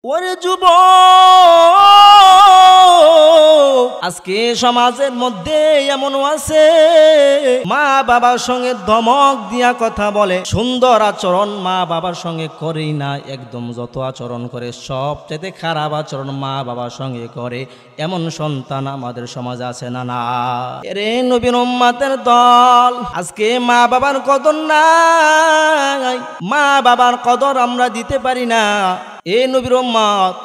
ওরে যুবক, আজকে সমাজের মধ্যে এমন আছে মা বাবার সঙ্গে ধমক দিয়া কথা বলে, সুন্দর আচরণ মা বাবার সঙ্গে করেই না, একদম যত আচরণ করে সবচেয়ে খারাপ আচরণ মা বাবার সঙ্গে করে, এমন সন্তান আমাদের সমাজে আছে না? না রে নবীর উম্মতের দল, আজকে মা বাবার কদর নাই, মা বাবার কদর আমরা দিতে পারি না। এ নবীর উম্মত,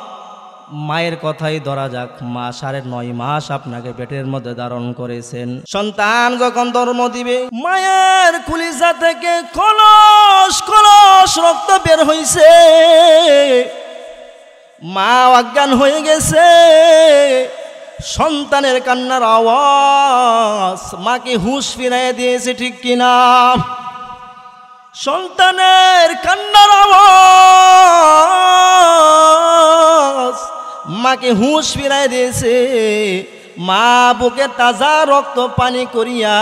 মায়ের কথাই ধরা যাক, মা 9.5 মাস আপনাকে পেটের মধ্যে ধারণ করেছেন। সন্তান যখন জন্ম দিবে, মায়ের কুলিজা থেকে কলস কলস রক্ত বের হইছে, মা অজ্ঞান হয়ে গেছে, সন্তানের কান্নার আওয়াজ মাকে হুঁশ ফিরাইয়ে দিয়েছে, ঠিক কিনা? সন্তানের কান্নার আওয়াজ মাকে হুঁশ ফিরাই দিয়েছে। মা বুকে তাজা রক্ত পানি করিয়া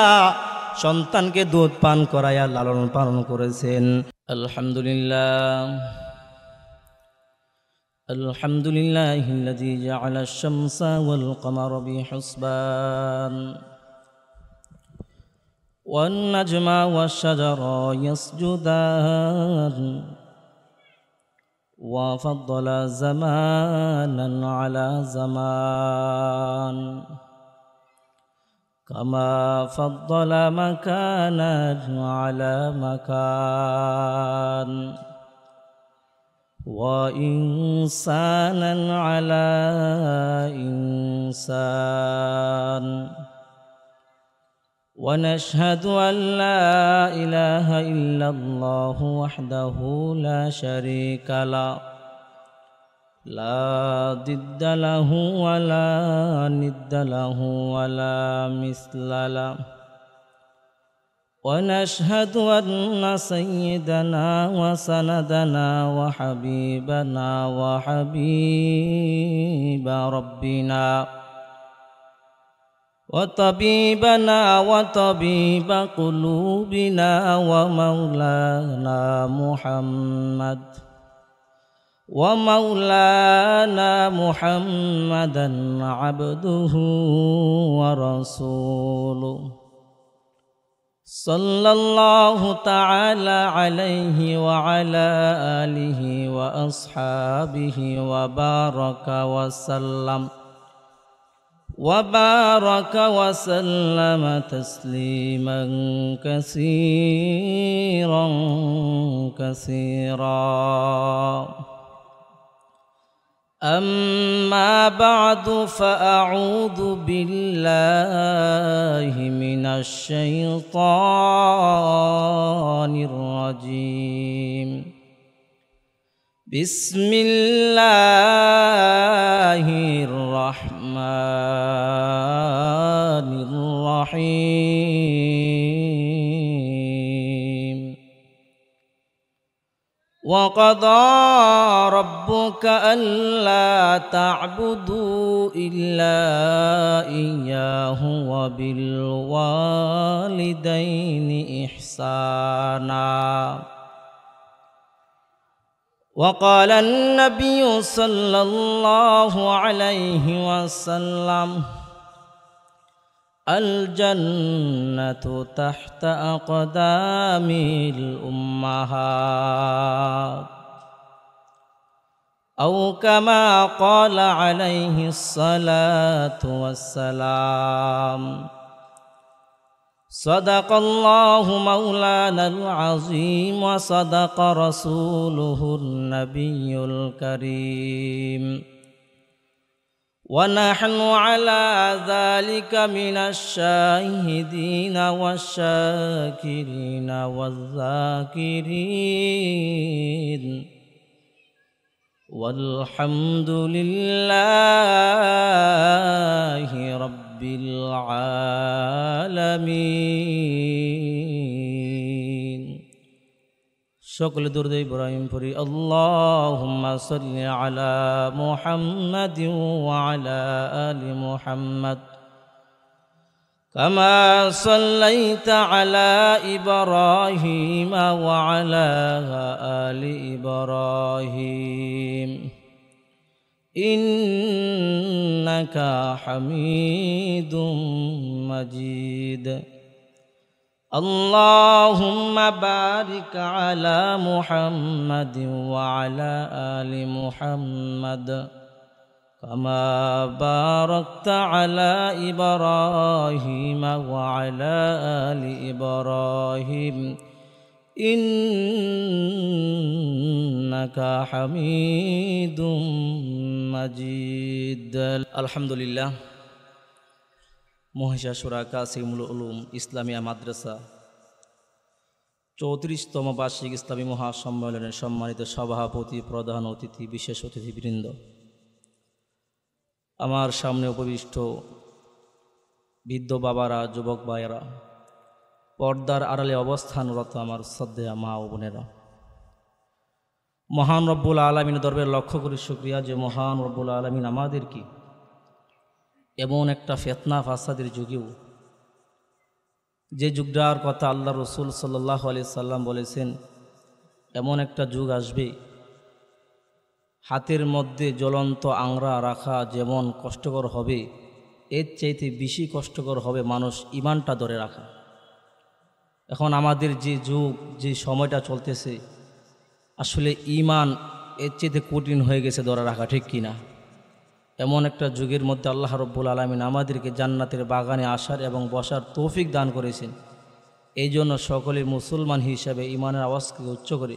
সন্তানকে দুধ পান করাইয়া লালন পালন করেছেন। আলহামদুলিল্লাহ, আলহামদুলিল্লাহিল্লাযী জাআলা আশ-শামসা ওয়াল কমারা বিহুসবান والنجم والشجر يسجدان وفضل زمانا على زمان كما فضل مكانا على مكان وإنسانا على إنسان ونشهد أن لا إله إلا الله وحده لا شريك له لا ضد له ولا ند له ولا مثل له ونشهد أن سيدنا وسندنا وحبيبنا وحبيب ربنا وطبيبنا وطبيب قلوبنا ومولانا محمدا عبده ورسوله صلى الله تعالى عليه وعلى آله وأصحابه وبارك وسلم تسليما كثيرا أما بعد، فأعوذ بالله من الشيطان الرجيم. بسم الله الرحمن الرحيم. وقضى ربك ألا تعبدوا إلا إياه وبالوالدين إحسانا. وقال النبي صلى الله عليه وسلم: الجنة تحت أقدام الأمهات، أو كما قال عليه الصلاة والسلام. صدق الله مولانا العظيم وصدق رسوله النبي الكريم، ونحن على ذلك من الشاهدين والشاكرين والذاكرين، والحمد لله رب العالمين. সকলে দরুদ ইব্রাহিম পড়ি। আল্লাহুম্মা সাল্লি আলা মুহাম্মাদিন ওয়া আলা আলি মুহাম্মাদ কামা সাল্লাইতা আলা ইব্রাহিম ওয়া আলা আলি ইব্রাহিম ইন্নাকা হামিদুম মাজিদ। আল্লাহুম্মা বারিক আলা মুহাম্মাদিন ওয়া আলা আলি মুহাম্মাদ কামা বারাকতা আলা ইব্রাহিম ওয়া আলা আলি ইব্রাহিম ইন্নাকা হামিদুম মাজিদ। আলহামদুলিল্লাহ। মহিষাসুরা কাসিমুল উলুম ইসলামিয়া মাদ্রাসা 34তম বার্ষিক ইসলামী মহাসম্মেলনের সম্মানিত সভাপতি, প্রধান অতিথি, বিশেষ অতিথিবৃন্দ, আমার সামনে উপবিষ্ট বৃদ্ধ বাবারা, যুবক ভাইয়েরা, পর্দার আড়ালে অবস্থানরত আমার শ্রদ্ধেয় মা ও বোনেরা, মহান রব্বুল আলামিনের দরবারে লক্ষ্য করি শুকরিয়া যে মহান রব্বুল আলামিন আমাদেরকে এমন একটা ফিতনা ফাসাদের যুগেও, যে যুগটার কথা আল্লাহ রসুল সাল্লাল্লাহু আলাইহি সাল্লাম বলেছেন, এমন একটা যুগ আসবে হাতের মধ্যে জ্বলন্ত আংরা রাখা যেমন কষ্টকর হবে, এর চাইতে বেশি কষ্টকর হবে মানুষ ইমানটা ধরে রাখা। এখন আমাদের যে যুগ, যে সময়টা চলতেছে, আসলে ইমান এর চাইতে কঠিন হয়ে গেছে ধরে রাখা, ঠিক কিনা? এমন একটা যুগের মধ্যে আল্লাহ রব্বুল আলামিন আমাদেরকে জান্নাতের বাগানে আসার এবং বসার তৌফিক দান করেছেন। এই জন্য সকলে মুসলমান হিসাবে ইমানের আওয়াজকে উচ্চ করে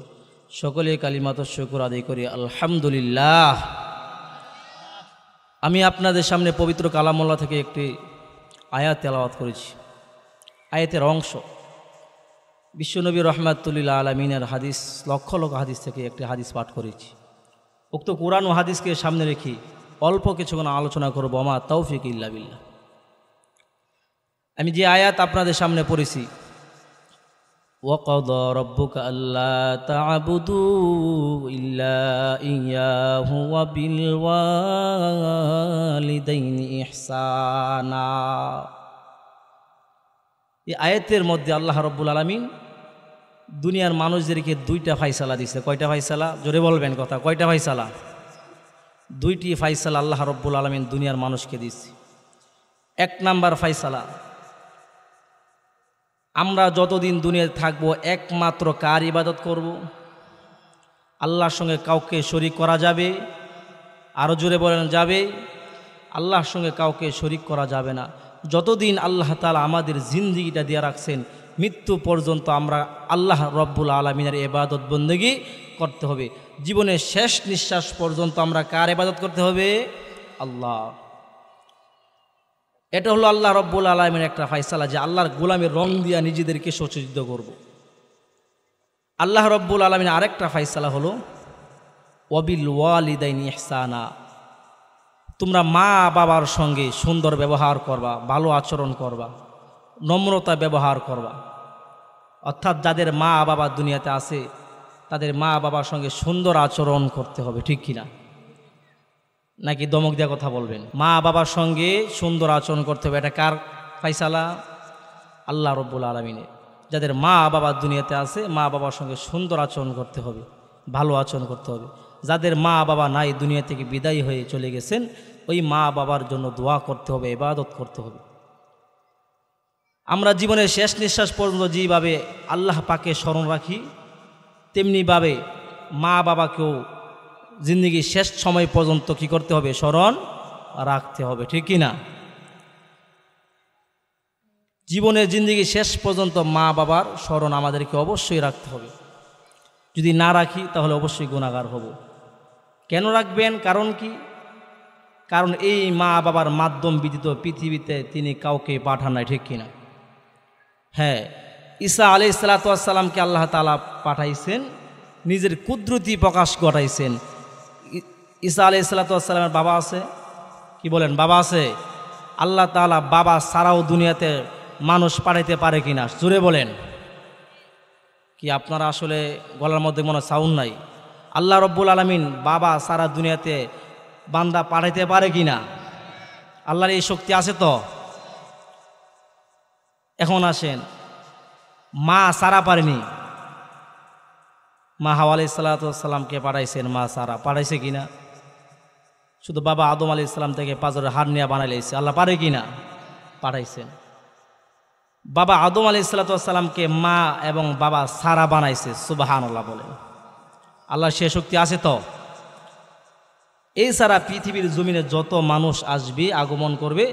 সকলে কালিমাত শুকর আদায় করি আলহামদুলিল্লাহ। আমি আপনাদের সামনে পবিত্র কালামুল্লাহ থেকে একটি আয়াত তেলাওয়াত করেছি। আয়াতের অংশ বিশ্বনবী রহমাতুল্লিল আলমিনের হাদিস, লক্ষ লক্ষ হাদিস থেকে একটি হাদিস পাঠ করেছি। উক্ত কোরআন ও হাদিসকে সামনে রেখে অল্প কিছুক্ষণ আলোচনা করব। আমা তৌফিক ইল্লা বিল্লাহ। আমি যে আয়াত আপনাদের সামনে পড়েছি, ওয়াকাদা রাব্বুকা আল্লা তা'বুদু ইল্লা ইয়্যাহু ওয়া বিল ওয়ালিদাইনি ইহসানা। এই আয়াতের মধ্যে আল্লাহ রাব্বুল আলামিন দুনিয়ার মানুষদেরকে দুইটা ফায়সালা দিয়েছে। কয়টা ফায়সালা? জোরে বলবেন কথা। কয়টা ফায়সালা? দুইটি ফায়সালা আল্লাহ রাব্বুল আলামিন দুনিয়ার মানুষকে দিয়েছে। এক নাম্বার ফায়সালা, আমরা যতদিন দুনিয়াতে থাকবো একমাত্র কার ইবাদত করব? আল্লাহর সঙ্গে কাউকে শরিক করা যাবে? আরও জোরে বলেন, যাবে? আল্লাহর সঙ্গে কাউকে শরিক করা যাবে না। যতদিন আল্লাহ তাআলা আমাদের জিন্দেগিটা দিয়ে রাখছেন, মৃত্যু পর্যন্ত আমরা আল্লাহ রব্বুল আলামিনের ইবাদত বন্দেগী করতে হবে। জীবনের শেষ নিঃশ্বাস পর্যন্ত আমরা কার ইবাদত করতে হবে? আল্লাহ। এটা হলো আল্লাহ রব্বুল আলামিনের একটা ফায়সালা, যে আল্লাহর গোলামের রং দিয়া নিজেদেরকে সজ্জিত করব। আল্লাহ রব্বুল আলামিনের আরেকটা ফায়সালা হলো ওয়াবিল ওয়ালিদাইনি ইহসানা। তোমরা মা বাবার সঙ্গে সুন্দর ব্যবহার করবা, ভালো আচরণ করবা, নম্রতা ব্যবহার করবা। অর্থাৎ যাদের মা বাবা দুনিয়াতে আছে, তাদের মা বাবার সঙ্গে সুন্দর আচরণ করতে হবে, ঠিক কিনা? নাকি দমক দেওয়া কথা বলবেন? মা বাবার সঙ্গে সুন্দর আচরণ করতে হবে। এটা কার ফায়সালা? আল্লাহ রব্বুল আলামিনের। যাদের মা বাবা দুনিয়াতে আছে, মা বাবার সঙ্গে সুন্দর আচরণ করতে হবে, ভালো আচরণ করতে হবে। যাদের মা বাবা নাই, দুনিয়া থেকে বিদায় হয়ে চলে গেছেন, ওই মা বাবার জন্য দোয়া করতে হবে, ইবাদত করতে হবে। আমরা জীবনের শেষ নিঃশ্বাস পর্যন্ত যেভাবে আল্লাহ পাকে স্মরণ রাখি, তেমনিভাবে মা বাবাকেও জিন্দগির শেষ সময় পর্যন্ত কি করতে হবে? স্মরণ রাখতে হবে, ঠিক কিনা? জীবনের জিন্দগি শেষ পর্যন্ত মা বাবার স্মরণ আমাদেরকে অবশ্যই রাখতে হবে। যদি না রাখি তাহলে অবশ্যই গুনাহগার হব। কেন রাখবেন? কারণ কি? কারণ এই মা বাবার মাধ্যম ব্যতীত পৃথিবীতে তিনি কাউকে পাঠান নাই, ঠিক কিনা? হ্যাঁ, ঈসা আলাইহিস সালাতু ওয়াস সালামকে আল্লাহ তাআলা পাঠাইছেন, নিজের কুদরতি প্রকাশ ঘটাইছেন। ঈসা আলাইহিস সালাতু ওয়াস সালামের বাবা আছে? কি বলেন, বাবা আছে? আল্লাহ তাআলা বাবা ছাড়াও দুনিয়াতে মানুষ পাঠাইতে পারে কিনা? জোরে বলেন। কি আপনারা আসলে গলার মধ্যে মনে সাউন্ড নাই? আল্লাহ রব্বুল আলামিন বাবা সারা দুনিয়াতে বান্দা পাঠাইতে পারে কিনা? আল্লাহর এই শক্তি আছে তো? এখন আসেন, মা সারা পারেনি, মা হাওয়া আলাইহিস সালাতু ওয়াস সালামকে পাঠাইছেন, মা সারা পাঠাইছে কিনা? শুধু বাবা আদম আলাইহিস সালাম থেকে পাঁজরের হাড় নিয়ে বানাইলেছে, আল্লাহ পারে কি না? পাঠাইছেন। বাবা আদম আলাইহিস সালামকে মা এবং বাবা সারা বানাইছে, সুবহানাল্লাহ বলেন। আল্লাহ সে শক্তি আছে তো? এই সারা পৃথিবীর জমিনে যত মানুষ আসবে, আগমন করবে,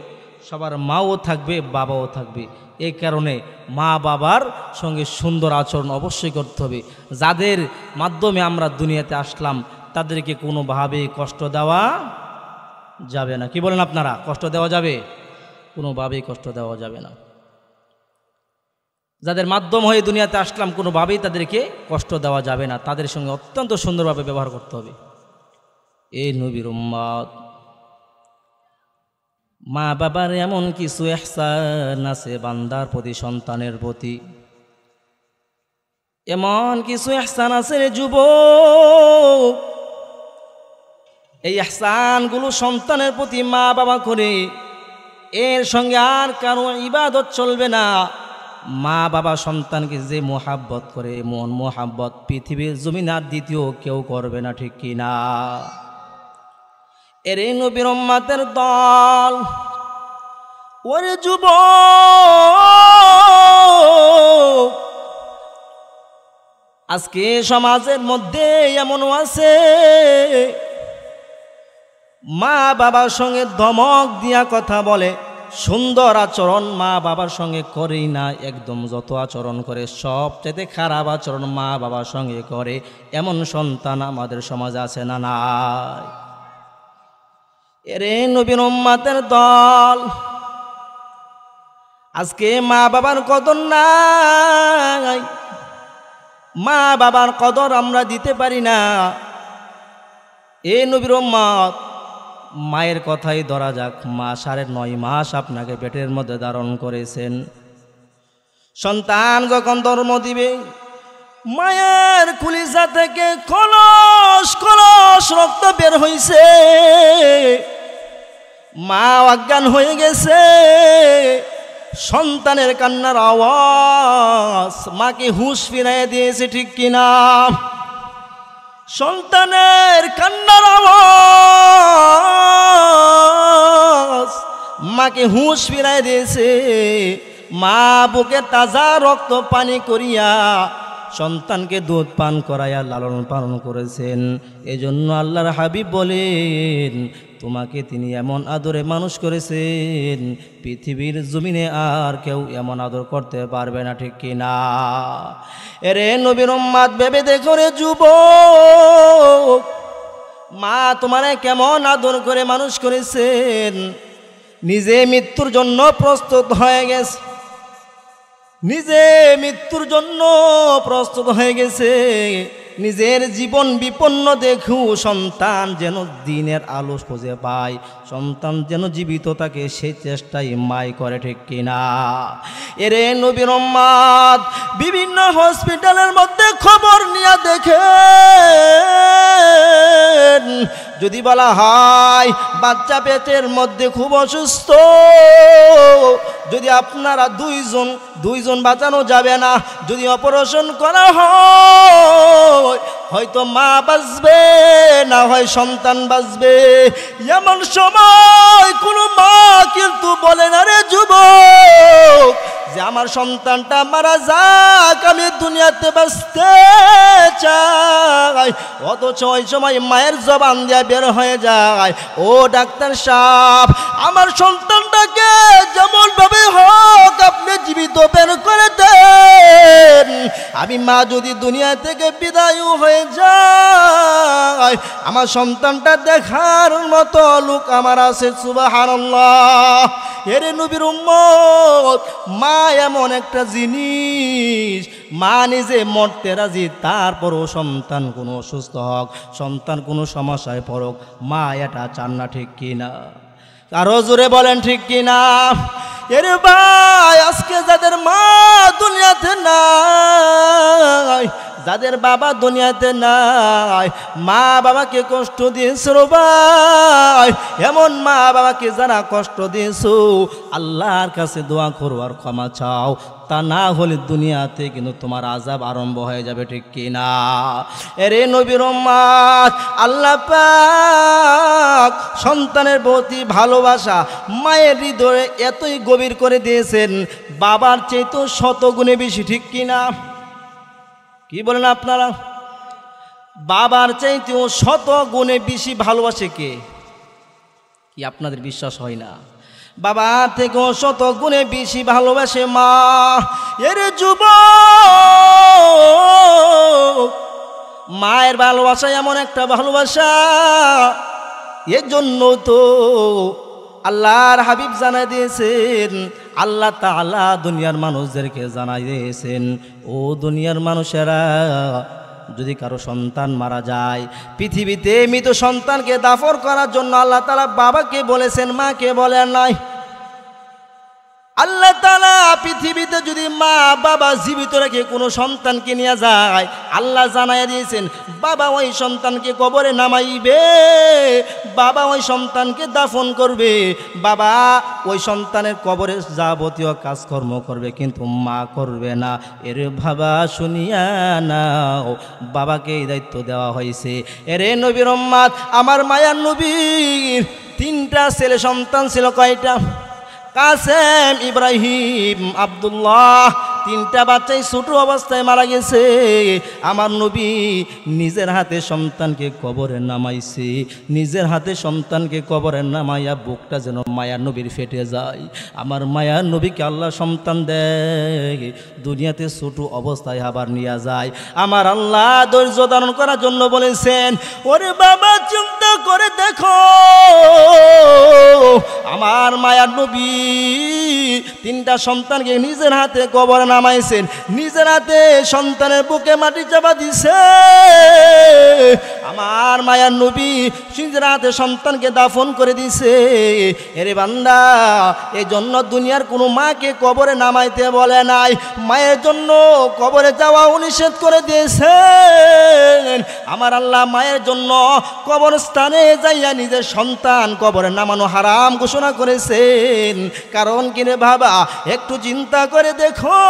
সবার মাও থাকবে, বাবাও থাকবে। এই কারণে মা বাবার সঙ্গে সুন্দর আচরণ অবশ্যই করতে হবে। যাদের মাধ্যমে আমরা দুনিয়াতে আসলাম তাদেরকে কোনোভাবেই কষ্ট দেওয়া যাবে না। কি বলেন আপনারা? কষ্ট দেওয়া যাবে? কোনোভাবেই কষ্ট দেওয়া যাবে না। যাদের মাধ্যম হয়ে দুনিয়াতে আসলাম কোনোভাবেই তাদেরকে কষ্ট দেওয়া যাবে না, তাদের সঙ্গে অত্যন্ত সুন্দরভাবে ব্যবহার করতে হবে। এই নবীর উম্মত, মা বাবার এমন কিছু ইহসান আছে বান্দার প্রতি, সন্তানের প্রতি এমন কিছু ইহসান আছে রে যুবক, এই ইহসানগুলো সন্তানের প্রতি মা বাবা করে, এর সঙ্গে আর কারো ইবাদত চলবে না। মা বাবা সন্তানকে যে মোহাব্বত করে, মন মোহাব্বত পৃথিবীর জমিন আর দ্বিতীয় কেউ করবে না, ঠিক কি না? এর নবীর উম্মতের দল, ওরে যুবক, আজকে সমাজের মধ্যে এমনও আছে মা বাবার সঙ্গে ধমক দিয়া কথা বলে, সুন্দর আচরণ মা বাবার সঙ্গে করেই না, একদম যত আচরণ করে সবচেয়ে খারাপ আচরণ মা বাবার সঙ্গে করে, এমন সন্তান আমাদের সমাজে আছে না নাই? এরে নবীর উম্মতের দল, আজকে মা বাবার কদর নাই, মা বাবার কদর আমরা দিতে পারি না। এ নবীর উম্মত, মায়ের কথাই ধরা যাক, মা 9.5 মাস আপনাকে পেটের মধ্যে ধারণ করেছেন। সন্তান যখন জন্ম দিবে, মায়ের কলিজা থেকে কলস কলস রক্ত বের হইছে, মা অজ্ঞান হয়ে গেছে। সন্তানের কান্নার আওয়াজ মাকে হুঁশ ফিরাইয়া দিয়েছে, ঠিক কিনা? সন্তানের কান্নার আওয়াজ মাকে হুঁশ ফিরাই দিয়েছে। মা বুকে তাজা রক্ত পানি করিয়া সন্তানকে দুধ পান করাইয়া লালন পালন করেছেন। এজন্য আল্লাহর হাবিব বলেন, তোমাকে তিনি এমন আদরে মানুষ করেছেন, পৃথিবীর জমিনে আর কেউ এমন আদর করতে পারবে না, ঠিক কিনা? এরে নবীর উম্মত, ভেবে দেখো রে যুবক, মা তোমারে কেমন আদর করে মানুষ করেছেন। নিজে মৃত্যুর জন্য প্রস্তুত হয়ে গেছে, নিজে মৃত্যুর জন্য প্রস্তুত হয়ে গেছে। নিজের জীবন বিপন্ন দেখু সন্তান যেন দিনের আলো খুঁজে পায়, সন্তান যেন জীবিত থাকে, সেই চেষ্টাই মাই করে, ঠিক কিনা? এরে নবীর উম্মত, বিভিন্ন হসপিটালের মধ্যে খবর নিয়ে দেখেন, যদি বলা হয় বাচ্চা পেটের মধ্যে খুব অসুস্থ, যদি আপনারা দুইজন বাঁচানো যাবে না, যদি অপারেশন করা হয়, হয়তো মা বাঁচবে, না হয় সন্তান বাঁচবে। এমন সময় কোনো মা কিন্তু বলে না রে যুবক যে আমার সন্তানটা মারা যাক, আমি দুনিয়াতে বাঁচতে চাই। অথচ ওই সময় মায়ের জবান দিয়ে বের হয়ে যায়, ও ডাক্তার সাহেব, আমার সন্তানটাকে যেমন ভাবে হোক আপনি জীবিত বের করে দেন। আমি মা যদি দুনিয়া থেকে বিদায় হয়ে যায়, আমার সন্তানটা দেখার মতো লোক আমার আছে, সুবহানাল্লাহ। এরে নবীর উম্মত, মা এমন একটা জিনিস, মা নিজে মরতে রাজি, তারপরও সন্তান কোনো অসুস্থ হোক, সন্তান কোনো সমস্যায় পড়ুক, মা এটা চান না, ঠিক কিনা? আরো জোরে বলেন, ঠিক কিনা? এরে ভাই, আজকে যাদের মা দুনিয়াতে নাই, যাদের বাবা দুনিয়াতে নাই, মা বাবাকে কষ্ট দিয়েছ ভাই, এমন মা বাবাকে যারা কষ্ট দিয়েছ, আল্লাহর কাছে দোয়া করো আর ক্ষমা চাও, তা না হলে দুনিয়াতে কিন্তু তোমার আযাব আরম্ভ হয়ে যাবে, ঠিক কিনা? এরে নবীর উম্মত, আল্লাহ পাক সন্তানের প্রতি ভালোবাসা মায়ের হৃদয়ে এতই গভীর করে দিয়েছেন, বাবার চাইতেও শতগুণে বেশি, ঠিক কিনা? কি বলেন আপনারা? বাবার চাইতেও শতগুণে বেশি ভালোবাসে কে? কি আপনাদের বিশ্বাস হয় না? বাবা থেকেও শতগুণে বেশি ভালোবাসে মা। এর যুবক, মায়ের ভালোবাসা এমন একটা ভালোবাসা, এর জন্য তো আল্লাহর হাবিব জানাই দিয়েছেন, আল্লাহ তাআলা দুনিয়ার মানুষদেরকে জানাই দিয়েছেন, ও দুনিয়ার মানুষেরা, যদি কারো সন্তান মারা যায়, পৃথিবীতে মৃত সন্তানকে দাফন করার জন্য আল্লাহ তাআলা বাবাকে বলেছেন, মাকে বলেন নাই। আল্লাহ তাআলা পৃথিবীতে যদি মা বাবা জীবিত রেখে কোনো সন্তানকে নিয়ে যায়, আল্লাহ জানাইয়া দিয়েছেন বাবা ওই সন্তানকে কবরে নামাইবে, বাবা ওই সন্তানকে দাফন করবে, বাবা ওই সন্তানের কবরে যাবতীয় কাজকর্ম করবে, কিন্তু মা করবে না। এর বাবা শুনিয়া নাও, বাবাকে এই দায়িত্ব দেওয়া হয়েছে। এরে নবীর উম্মত, আমার মায়ার নবীর 3টা ছেলে সন্তান ছিল। কয়টা? কাসেম, ইব্রাহিম, আব্দুল্লাহ। 3টা বাচ্চাই ছোট অবস্থায় মারা গেছে। আমার নবী নিজের হাতে সন্তানকে কবরে নামাইছে, নিজের হাতে সন্তানকে কবরে নামাইয়া বুকটা যেন মায়ার নবীর ফেটে যায়। আমার মায়ার নবীকে আল্লাহ সন্তান দেয়, দুনিয়াতে ছোট অবস্থায় আবার নিয়ে যায়। আমার আল্লাহ ধৈর্য ধারণ করার জন্য বলেছেন, ওরে বাবা চিন্তা করে দেখো, আমার মায়ার নবী 3টা সন্তানকে নিজের হাতে কবরে নামাইছেন, নিজের হাতে সন্তানের বুকে মাটি চাপা দিছে। আমার মায়ার নবী নিজের হাতে সন্তানকে দাফন করে দিছে। এরে বান্দা, এই জন্য দুনিয়ার কোনো মাকে কবরে নামাইতে বলে নাই, মায়ের জন্য কবরে যাওয়া নিষেধ করে দিয়েছেন। আমার আল্লাহ মায়ের জন্য কবরস্থানে যাইয়া নিজের সন্তান কবরে নামানো হারাম ঘোষণা করেছেন। কারণ কিনে বাবা, একটু চিন্তা করে দেখো,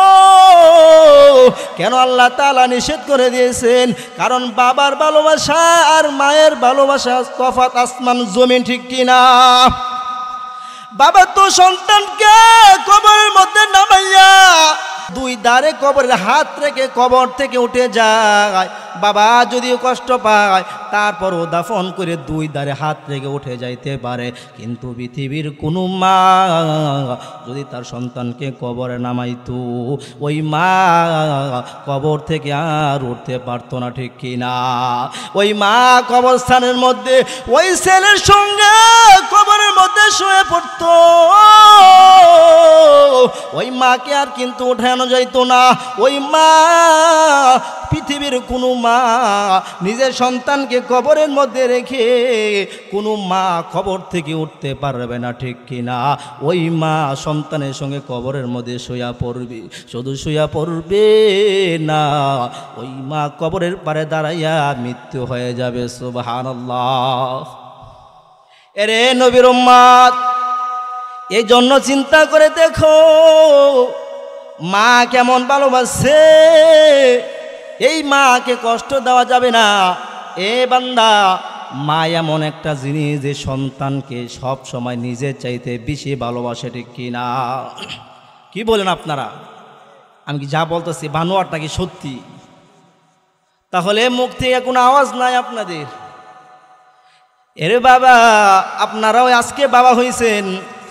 কেন আল্লাহ তাআলা নিষেধ করে দিয়েছেন? কারণ বাবার ভালোবাসা আর মায়ের ভালোবাসা তফাৎ আসমান জমিন, ঠিক কিনা? বাবা তো সন্তানকে কবরের মধ্যে নামাইয়া 2 ধারে কবরের হাত রেখে কবর থেকে উঠে যায়। বাবা যদিও কষ্ট পায়, তারপরও দাফন করে 2 ধারে হাত রেখে উঠে যাইতে পারে। কিন্তু পৃথিবীর কোনো মা যদি তার সন্তানকে কবরে নামাইতো, ওই মা কবর থেকে আর উঠতে পারতো না, ঠিক কিনা? ওই মা কবরস্থানের মধ্যে ওই ছেলের সঙ্গে কবরের মধ্যে শুয়ে পড়তো। ওই মাকে আর কিন্তু উঠানো যাইতো না। ওই মা, পৃথিবীর কোনো মা নিজের সন্তানকে কবরের মধ্যে রেখে কোনো মা কবর থেকে উঠতে পারবে না, ঠিক কিনা? ওই মা সন্তানের সঙ্গে কবরের মধ্যে শুয়া পড়বে, শুধু শুয়া পড়বে না, ওই মা কবরের পারে দাঁড়াইয়া মৃত্যু হয়ে যাবে। সুবহানাল্লাহ। এরে নবীর উম্মত, এই জন্য চিন্তা করে দেখো মা কেমন ভালোবাসে। এই মাকে কষ্ট দেওয়া যাবে না। এ বান্দা, মা এমন একটা জিনিস যে সন্তানকে সব সময় নিজের চাইতে বেশি ভালোবাসে, ঠিক কিনা? কি বলেন আপনারা? আমি কি যা বলতেছি বানোয়ারটা কি সত্যি? তাহলে মুখ থেকে কোনো আওয়াজ নাই আপনাদের? এরে বাবা, আপনারাও আজকে বাবা হয়েছেন,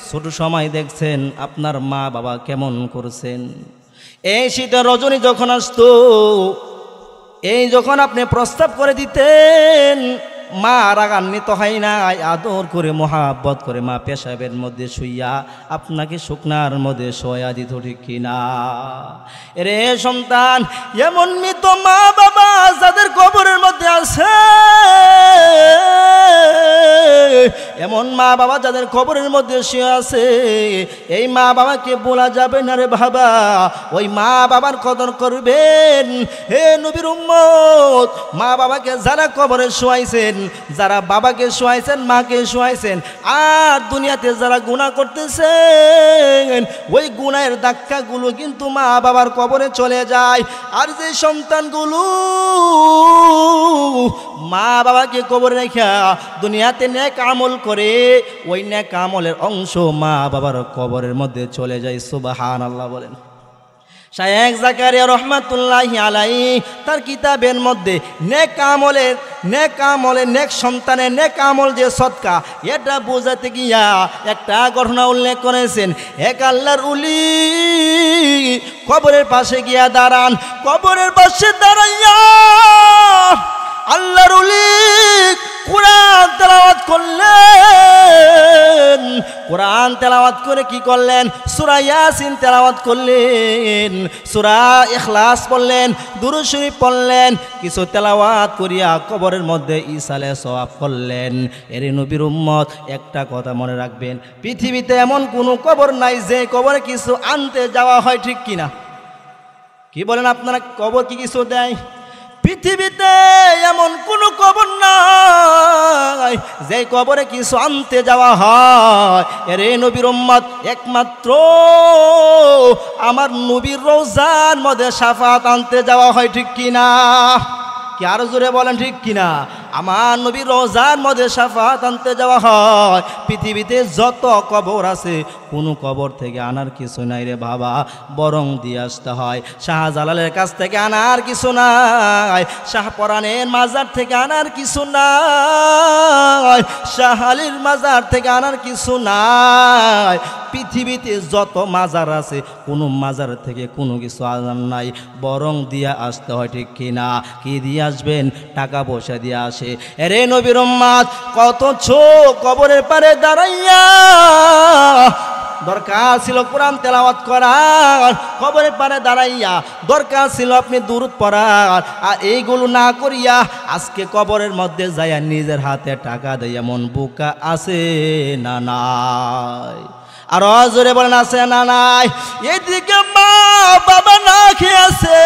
ছোট সময় দেখছেন আপনার মা বাবা কেমন করছেন। এই শীতের রজনী যখন আসতো, এই যখন আপনি প্রস্তাব করে দিতেন, মা রাগান্বিত হয় না, আদর করে মোহাব্বত করে মা পেশাবের মধ্যে শুইয়া আপনাকে শুকনার মধ্যে শোয়া দিত, ঠিক কিনা? রে সন্তান, এমন মৃত মা বাবা যাদের কবরের মধ্যে আছে, এমন মা বাবা যাদের কবরের মধ্যে শুয়ে আছে, এই মা বাবাকে বলা যাবে না রে বাবা। ওই মা বাবার কদর করবেন। হে নবীর উম্মত, মা বাবাকে যারা কবরে শোয়াইছেন, যারা বাবাকে শোয়াইছেন, মাকে শোয়াইছেন, আর দুনিয়াতে যারা গুনাহ করতেছেন, ওই গুনাহের ধাক্কাগুলো কিন্তু মা বাবার কবরে চলে যায়। আর যে সন্তানগুলো মা বাবাকে কবরে রেখা দুনিয়াতে নেক আমল করে ওই নেক আমলের অংশ মা বাবার কবরের মধ্যে চলে যায়। সুবহানাল্লাহ বলেন। শায়েখ জাকারিয়া রহমাতুল্লাহি আলাইহি তার কিতাবের মধ্যে নেক আমলের নেক সন্তানের নেক আমল যে সদকা, এটা বোঝাতে গিয়া একটা ঘটনা উল্লেখ করেছেন। এক আল্লাহর ওলি কবরের পাশে গিয়া দাঁড়ান, কবরের পাশে দাঁড়াইয়া আল্লাহর ওলি কোরআন তেলাওয়াত করলেন। কোরআন তেলাওয়াত করে কি করলেন? সূরা ইয়াসিন তেলাওয়াত করলেন, সূরা ইখলাস পড়লেন, দুরূদ শরীফ পড়লেন, কিছু তেলাওয়াত করিয়া কবরের মধ্যে ইসালে সওয়াব করলেন। এর নবীর উম্মত একটা কথা মনে রাখবেন, পৃথিবীতে এমন কোনো কবর নাই যে কবরে কিছু আনতে যাওয়া হয়, ঠিক কিনা? কি বলেন আপনারা? কবর কি কিছু দেয়? পৃথিবীতে এমন কোনো কবর নাই যে কবরে কিছু আনতে যাওয়া হয়। এরে নবীর উম্মত, একমাত্র আমার নবীর রওজার মধ্যে শাফাত আনতে যাওয়া হয়, ঠিক কিনা? কি আরো জোরে বলেন ঠিক কিনা? আমার নবীর রওজার মধ্যে শাফাত আনতে যাওয়া হয়। পৃথিবীতে যত কবর আছে কোনো কবর থেকে আনার কিছু নাই রে বাবা, বরং দিয়ে আসতে হয়। শাহজালালের কাছ থেকে আনার কিছু নাই, শাহপরানের মাজার থেকে আনার কিছু নাই, শাহ আলীর মাজার থেকে আনার কিছু নাই। পৃথিবীতে যত মাজার আছে কোনো মাজার থেকে কোনো কিছু আনার নাই, বরং দিয়ে আসতে হয়, ঠিক কিনা? কি দিয়ে আসবেন? টাকা পয়সা দিয়ে আসে। এরে নবীর উম্মত, কত কবরের পারে দাঁড়াইয়া দরকার ছিল কোরআন তেলাওয়াত করার, কবরের পারে দাঁড়াইয়া দরকার ছিল আপনি দুরূদ পড়ার, আর এইগুলো না করিয়া আজকে কবরের মধ্যে যাইয়া নিজের হাতে টাকা দেয় এমন বোকা আছে না নাই? আর জোরে বলেন আছে না নাই? এদিকে মা বাবা না খেয়েছে,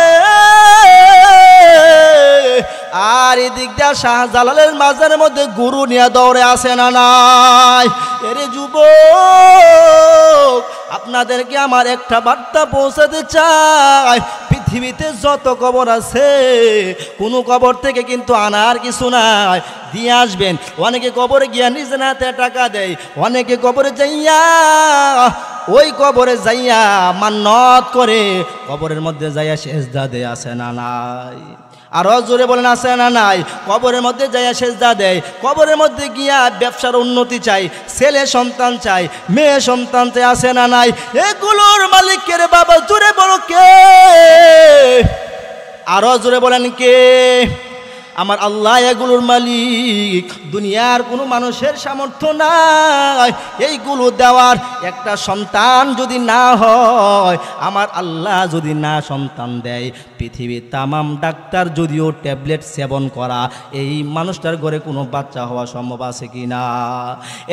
আর এদিক দিয়া শাহজালালের মাজারের মধ্যে গুরু নিয়ে দৌড়ে আসে না নাই? এরে যুবক, আপনাদেরকে আমার একটা বার্তা পৌঁছাতে চাই, পৃথিবীতে যত কবর আছে কোনো কবর থেকে কিন্তু আনার কিছু নাই, দিয়ে আসবেন। অনেকে কবরে গিয়া নিজের হাতে টাকা দেয়, অনেকে কবরে যাইয়া ওই কবরে যাইয়া মান্নত করে কবরের মধ্যে যাইয়া সেজদা দেয়, আছে না নাই? আর জোরে বলেন আছে না নাই? কবরের মধ্যে যাইয়া সেজদা দেয়, কবরের মধ্যে গিয়া ব্যবসার উন্নতি চাই, ছেলে সন্তান চাই, মেয়ে সন্তান চাই, আছে না নাই? এগুলোর মালিক কে রে বাবা? জোরে বলো কে? আরো জোরে বলেন কে? আমার আল্লাহ এগুলোর মালিক। দুনিয়ার কোনো মানুষের সামর্থ্য নাই এইগুলো দেওয়ার। একটা সন্তান যদি না হয়, আমার আল্লাহ যদি না সন্তান দেয়, পৃথিবীর তামাম ডাক্তার যদিও ট্যাবলেট সেবন করা, এই মানুষটার ঘরে কোনো বাচ্চা হওয়া সম্ভব আছে কি না?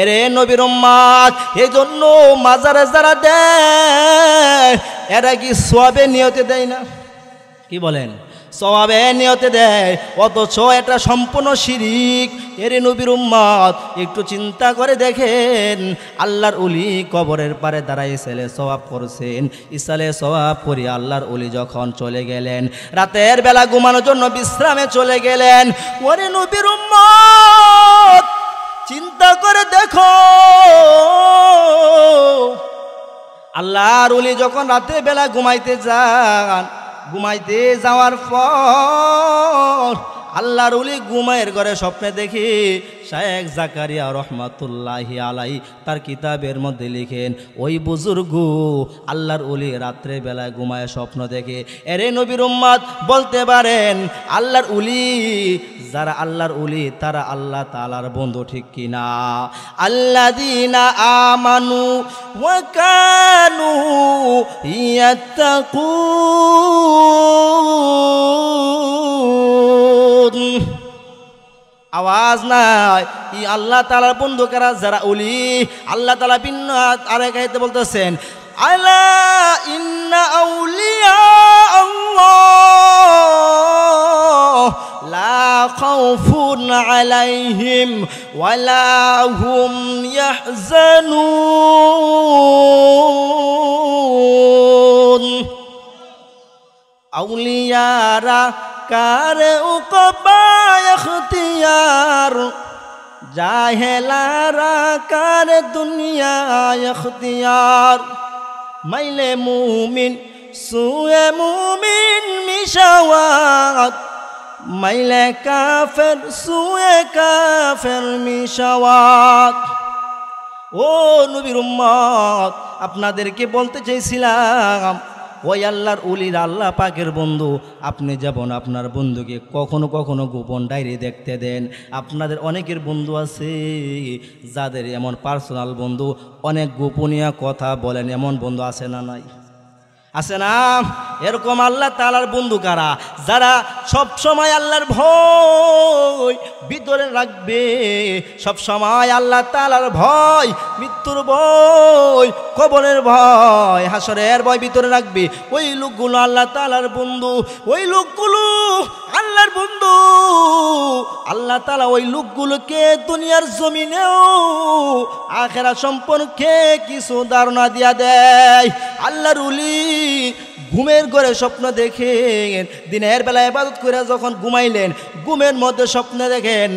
এরে নবীর উম্মত, এই জন্য মাজারে যারা দেয় এরা কি সওয়াবে নিয়তে দেয় না? কি বলেন? সওয়াবে নিয়তে দেয়, অথচ এটা সম্পূর্ণ শিরিক। এর নবীর উম্মত, একটু চিন্তা করে দেখেন, আল্লাহর ওলি কবরের পারে দাঁড়াই ছেলে সওয়াব করছেন, ইসালে সওয়াব করি আল্লাহর ওলি যখন চলে গেলেন, রাতের বেলা ঘুমানোর জন্য বিশ্রামে চলে গেলেন। ওরে নবীর উম্মত, চিন্তা করে দেখো, আল্লাহর ওলি যখন রাতের বেলা ঘুমাইতে যান, ঘুমাইতে যাওয়ার পর আল্লাহর ওলি ঘুমায়ের ঘরে স্বপ্নে দেখি শায়েখ জাকারিয়া রহমাতুল্লাহি আলাইহি তার কিতাবের মধ্যে লিখেন, ওই বুজুর্গ আল্লাহর ওলি রাত্রে বেলায় ঘুমায় স্বপ্ন দেখে। এরে নবীর উম্মত, বলতে পারেন আল্লাহর ওলি, যারা আল্লাহর ওলি তারা আল্লাহ তাআলার বন্ধু, ঠিক কিনা? আল্লাযীনা আমানু ওয়া কানু ইয়াত্তাকুন। আওয়াজ নাই। ই আল্লাহ তাআলার বন্ধু কারা? যারা ওলি। আল্লাহ তাআলা ভিন্ন আরেক আয়াতে বলতেছেন, আলা ইন্না আউলিয়া আল্লাহ লা খাউফুন আলাইহিম ওয়ালা হুম ইয়াহজানুন। আউলিয়ারা কারে উকবা ইখতিয়ার, জাহেলারা কার দুনিয়া ইখতিয়ার মাইলে মুমিন সুয়ে মুমিন মিশাওয়াত মাইলে কাফের সুয়ে কাফের মিশাওয়াত। ও নবীর উম্মত, আপনাদেরকে বলতে চাইছিলাম ওই আল্লাহর উলির আল্লাহ পাকের বন্ধু, আপনি যেমন আপনার বন্ধুকে কখনো কখনো গোপন ডায়েরি দেখতে দেন, আপনাদের অনেকের বন্ধু আছে যাদের এমন পার্সোনাল বন্ধু, অনেক গোপনীয় কথা বলেন, এমন বন্ধু আছে না নাই? আছে না? এরকম আল্লাহ তাআলার বন্ধু কারা? যারা সব সময় আল্লাহর ভয় ভিতরে রাখবে, সব সময় আল্লাহ তাআলার ভয়, মৃত্যুর ভয়, কবরের ভয়, হাসরের ভয় ভিতরে রাখবে। ওই লোকগুলো আল্লাহ তাআলার বন্ধু, ওই লোকগুলো আল্লাহর বন্ধু। আল্লাহ তাআলা ওই লোকগুলোকে দুনিয়ার জমিনেও আখিরাত সম্পর্কে কিছু ধারণা দিয়া দেয়। আল্লাহর ওলি ঘুমের ঘরে স্বপ্ন দেখেন, দিনের বেলা ইবাদত করে যখন ঘুমাইলেন, ঘুমের মধ্যে স্বপ্ন দেখেন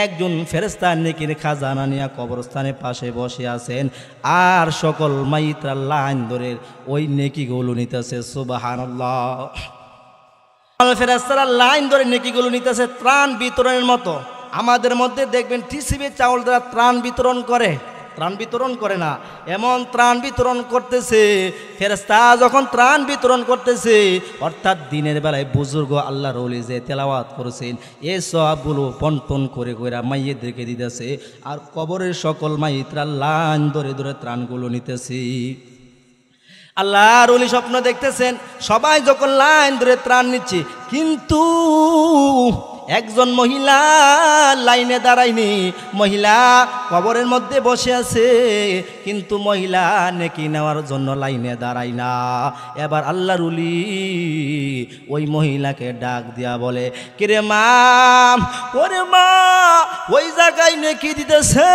একজন ফেরেশতা নেকির খাজানা নিয়ে কবরস্থানের পাশে বসে আছেন, আর সকল মাইতরা লাইন ধরে ওই নেকিগুলো নিতেছে। সুবহানাল্লাহ। ফেরেশতারা লাইন ধরে নেকিগুলো নিতেছে ত্রাণ বিতরণের মতো। আমাদের মধ্যে দেখবেন টিসিবি চাউল দ্বারা ত্রাণ বিতরণ করে, ত্রাণ বিতরণ করে না, এমন ত্রাণ বিতরণ করতেছে। ফেরেশতা যখন ত্রাণ বিতরণ করতেছে, অর্থাৎ দিনের বেলায় বুজুর্গ আল্লাহর ওলি যে তেলাওয়াত করেছেন এই সওয়াবগুলো বন্টন করে করে মাইয়িতদেরকে দিতেছে, আর কবরের সকল মাইয়িতরা লাইন ধরে ধরে ত্রাণগুলো নিতেছে। আল্লাহর ওলি স্বপ্ন দেখতেছেন সবাই যখন লাইন ধরে ত্রাণ নিচ্ছে, কিন্তু একজন মহিলা লাইনে দাঁড়ায়নি, মহিলা কবরের মধ্যে বসে আছে, কিন্তু মহিলা নেকি নেওয়ার জন্য লাইনে দাঁড়ায় না। এবার আল্লাহর ওলি ওই মহিলাকে ডাক দিয়া বলে, কিরে মা, ওরে মা, ওই জায়গায় নেকি দিতেছে,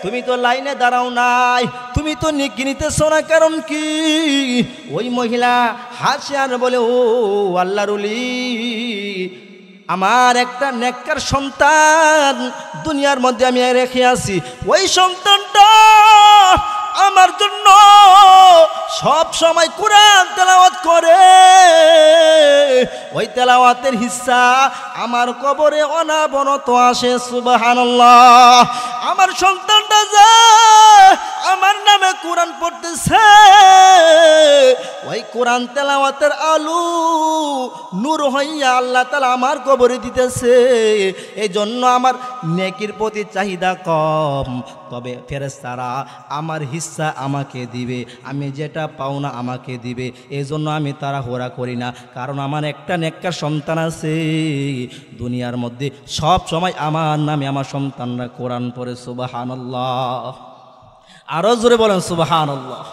তুমি তো লাইনে দাঁড়াও নাই, তুমি তো নেকি নিতেছো না, কারণ কি? ওই মহিলা হাসে আর বলে, ও আল্লাহর ওলি, আমার একটা নেককার সন্তান দুনিয়ার মধ্যে আমি রেখে আসি, ওই সন্তানটা আমার জন্য সব সময় কোরআন তেলাওয়াত করে, ওই তেলাওয়াতের হিস্সা আমার কবরে অনাবরত আসে। সুবহানাল্লাহ। আমার সন্তানটা যায় আমার নামে কোরআন পড়তেছে, ওই কোরআন তেলাওয়াতের আলু নূর হইয়া আল্লাহ তাআলা আমার কবরে দিতেছে। এই জন্য আমার নেকির প্রতি চাহিদা কম, তবে ফেরেশতারা আমার হিস্সা আমাকে দিবে, আমি যেটা পাও না আমাকে দিবে, এই জন্য আমি তাড়াহুড়া করি না, কারণ আমার একটা নেককার সন্তান আছে দুনিয়ার মধ্যে, সব সময় আমার নামে আমার সন্তানরা কোরআন পড়ে। সুবহানাল্লাহ। আরো জোরে বলেন সুবহানাল্লাহ।